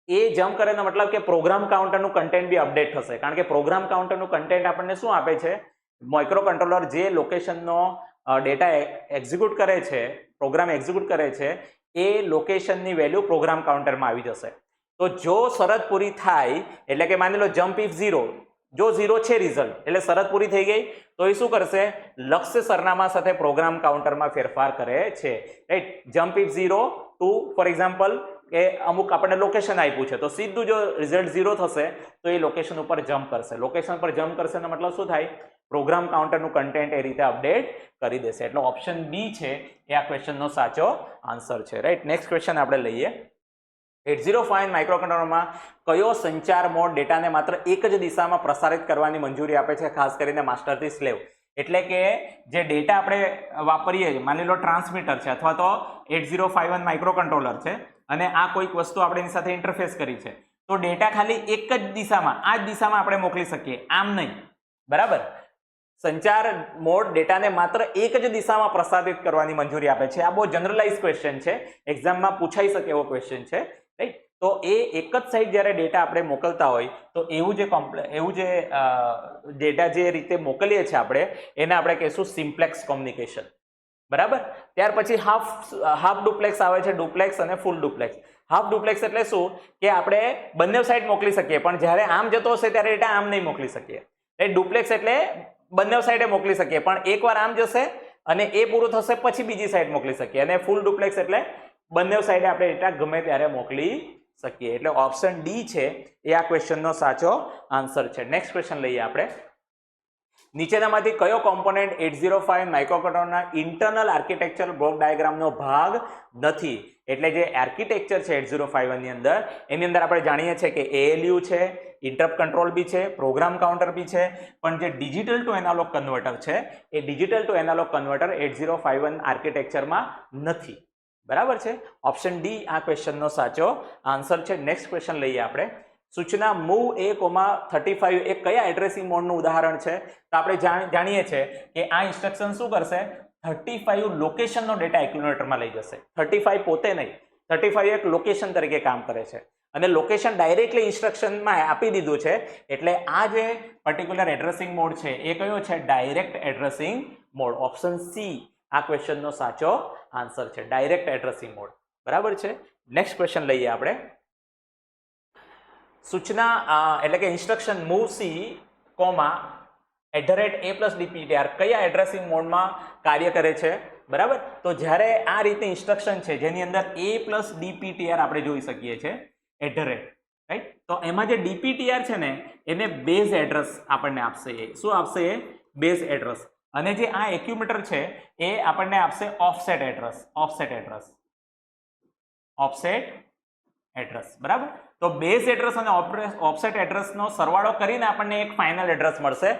એ જમ્પ કરે એનો મતલબ કે પ્રોગ્રામ કાઉન્ટરનું કન્ટેન્ટ બી અપડેટ થશે, કારણ કે પ્રોગ્રામ કાઉન્ટરનું કન્ટેન્ટ આપણને શું આપે છે? માઇક્રો કંટ્રોલર જે લોકેશનનો ડેટા એક્ઝિક્યુટ કરે છે, પ્રોગ્રામ એક્ઝિક્યુટ કરે છે, એ લોકેશનની વેલ્યુ પ્રોગ્રામ કાઉન્ટરમાં આવી જશે. તો જો શરત પૂરી થાય એટલે કે માની લો જમ્પ ઇફ 0, જો 0 છે રિઝલ્ટ એટલે શરત પૂરી થઈ ગઈ, તો એ શું કરશે? લક્ષ્ય સરનામા સાથે પ્રોગ્રામ કાઉન્ટરમાં ફેરફાર કરે છે, right. Jump if 0 to for example કે અમુક આપણને લોકેશન આપ્યું છે તો સીધું જો રિઝલ્ટ 0 થશે તો એ લોકેશન ઉપર જમ્પ કરશે. લોકેશન પર જમ્પ કરશે એનો મતલબ શું થાય? પ્રોગ્રામ કાઉન્ટરનું કન્ટેન્ટ એ રીતે અપડેટ કરી દેશે. એટલે ઓપ્શન બી છે એ આ ક્વેશ્ચનનો સાચો આન્સર છે, રાઈટ. નેક્સ્ટ ક્વેશ્ચન આપણે લઈએ. 805 માઇક્રોકન્ટ્રોલરમાં કયો સંચાર મોડ ડેટાને માત્ર એક જ દિશામાં પ્રસારિત કરવાની મંજૂરી આપે છે, ખાસ કરીને માસ્ટરથી સ્લેવ? એટલે કે જે ડેટા આપણે વાપરીએ છીએ, માની લો ટ્રાન્સમીટર છે અથવા તો 8051 માઇક્રોકન્ટ્રોલર છે અને આ કોઈક વસ્તુ આપણે એની સાથે ઇન્ટરફેસ કરી છે, તો તો ડેટા ખાલી એક જ દિશામાં, આ જ દિશામાં આપણે મોકલી શકીએ, આમ નહીં, બરાબર. સંચાર મોડ ડેટાને માત્ર એક જ દિશામાં પ્રસારિત કરવાની મંજૂરી આપે છે. આ બહુ જનરલાઇઝ ક્વેશ્ચન છે, એક્ઝામમાં પૂછાઈ શકે એવો ક્વેશ્ચન છે, રાઈટ. તો એ એક જ સાઈડ જ્યારે ડેટા આપણે મોકલતા હોય તો એવું જે ડેટા જે રીતે મોકલીએ છીએ આપણે એને આપણે કહીશું સિમ્પ્લેક્સ કોમ્યુનિકેશન, બરાબર. ત્યાર પછી હાફ ડુપ્લેક્સ આવે છે, ડુપ્લેક્સ અને ફૂલ ડુપ્લેક્સ. હાફ ડુપ્લેક્સ એટલે શું કે આપણે બંને સાઈડ મોકલી શકીએ પણ જ્યારે આમ જતો હશે ત્યારે ડેટા આમ નહીં મોકલી શકીએ, રાઈટ. ડુપ્લેક્સ એટલે બંને સાઈડે મોકલી શકીએ પણ એકવાર આમ જશે અને એ પૂરું થશે પછી બીજી સાઈડ મોકલી શકીએ. અને ફૂલ ડુપ્લેક્સ એટલે બંને સાઈડે આપણે ડેટા ગમે ત્યારે મોકલી શકીએ. એટલે ઓપ્શન ડી છે એ આ ક્વેશ્ચનનો સાચો આન્સર છે. નેક્સ્ટ ક્વેશ્ચન લઈએ આપણે. નીચેનામાંથી કયો કોમ્પોનન્ટ 805 માઇક્રોકન્ટ્રોલરના ઇન્ટરનલ આર્કિટેક્ચર બ્લોક ડાયાગ્રામનો ભાગ નથી? એટલે જે આર્કિટેક્ચર છે 805 ની અંદર, એની અંદર આપણે જાણીએ છીએ કે ALU છે, ઇન્ટરપ્ટ કંટ્રોલ બી છે, પ્રોગ્રામ કાઉન્ટર બી છે, પણ જે ડિજિટલ ટુ એનાલોગ કન્વર્ટર છે એ ડિજિટલ ટુ એનાલોગ કન્વર્ટર 8051 આર્કિટેક્ચરમાં નથી, બરાબર છે. ઓપ્શન ડી આ ક્વેશ્ચનનો સાચો આન્સર છે. નેક્સ્ટ ક્વેશ્ચન લઈએ આપણે. સૂચના મૂવ A,35 એ કયા એડ્રેસિંગ મોડનું ઉદાહરણ છે? તો આપણે જાણીએ છીએ કે આ ઇન્સ્ટ્રક્શન શું કરશે, 35 લોકેશનનો ડેટા એક્યુમ્યુલેટરમાં લઈ જશે. 35 પોતે નહીં, 35 એક લોકેશન તરીકે કામ કરે છે અને લોકેશન ડાયરેક્ટલી ઇન્સ્ટ્રક્શનમાં આપી દીધું છે. એટલે આ જે પર્ટિક્યુલર એડ્રેસિંગ મોડ છે એ કયો છે, direct addressing mode. Option C આ ક્વેશ્ચનનો સાચો આન્સર છે, ડાયરેક્ટ એડ્રેસિંગ મોડ, બરાબર છે. નેક્સ્ટ ક્વેશ્ચન લઈએ આપણે. સૂચના એટલે કે ઇન્સ્ટ્રક્શન મૂવ સી @A+DPTR કયા એડ્રેસિંગ મોડમાં કાર્ય કરે છે, બરાબર. તો જ્યારે આ રીતની ઇન્સ્ટ્રક્શન છે જેની અંદર A+DPTR આપણે જોઈ શકીએ છીએ રાઈટ. તો એમાં જે DPTR છે ને એને બેઝ એડ્રેસ આપણને આપશે. એ શું આપશે? એ બેઝ એડ્રેસ. અને જે આ એક્યુમ્યુલેટર છે એ આપણને આપશે ઓફસેટ એડ્રેસ, બરાબર. તો બેઝ એડ્રેસ અને ઓફસેટ એડ્રેસનો સરવાળો કરીને આપણને એક ફાઇનલ એડ્રેસ મળશે.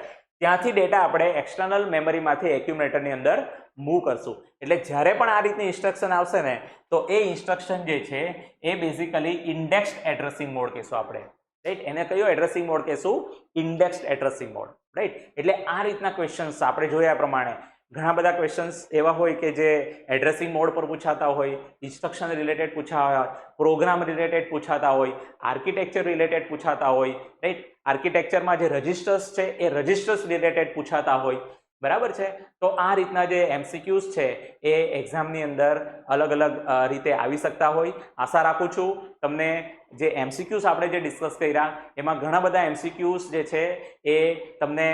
ત્યાંથી ડેટા આપણે એક્સટર્નલ મેમરીમાંથી એક્યુમ્યુલેટરની અંદર મૂવ કરશું. એટલે જ્યારે પણ આ રીતની ઇન્સ્ટ્રક્શન આવશે ને તો એ ઇન્સ્ટ્રક્શન જે છે એ બેઝિકલી ઇન્ડેક્સ્ડ એડ્રેસિંગ મોડ કહીશું આપણે, રાઈટ. એને કયો એડ્રેસિંગ મોડ કહીશું? Indexed addressing mode, right. એટલે આ રીતના ક્વેશ્ચન્સ આપણે જોયા પ્રમાણે ઘણા બધા ક્વેશ્ચન્સ એવા હોય કે જે એડ્રેસિંગ મોડ પર પૂછાતા હોય, ઇન્સ્ટ્રક્શન રિલેટેડ પૂછાતા હોય, પ્રોગ્રામ રિલેટેડ પૂછાતા હોય, આર્કિટેક્ચર રિલેટેડ પૂછાતા હોય, રાઈટ. આર્કિટેક્ચરમાં જે રજિસ્ટર્સ છે એ રજિસ્ટર્સ રિલેટેડ પૂછાતા હોય, બરાબર છે. તો આ રીતના જે MCQs છે એ એક્ઝામની અંદર અલગ અલગ રીતે આવી શકતા હોય. આશા રાખું છું તમને જે MCQs આપણે જે ડિસ્કસ કર્યા એમાં ઘણા બધા MCQs જે છે એ તમને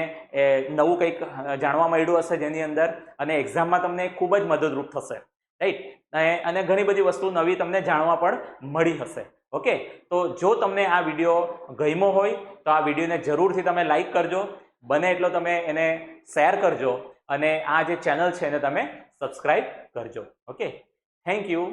નવું કંઈક જાણવા મળ્યું હશે જેની અંદર, અને એક્ઝામમાં તમને ખૂબ જ મદદરૂપ થશે, રાઈટ. અને ઘણી બધી વસ્તુ નવી તમને જાણવા પણ મળી હશે. ઓકે, તો જો તમને આ વિડીયો ગમ્યો હોય તો આ વિડીયોને જરૂરથી તમે લાઈક કરજો, બને એટલો તમે એને શેર કરજો અને આ જે ચેનલ છે એને તમે સબસ્ક્રાઇબ કરજો. Okay, thank you.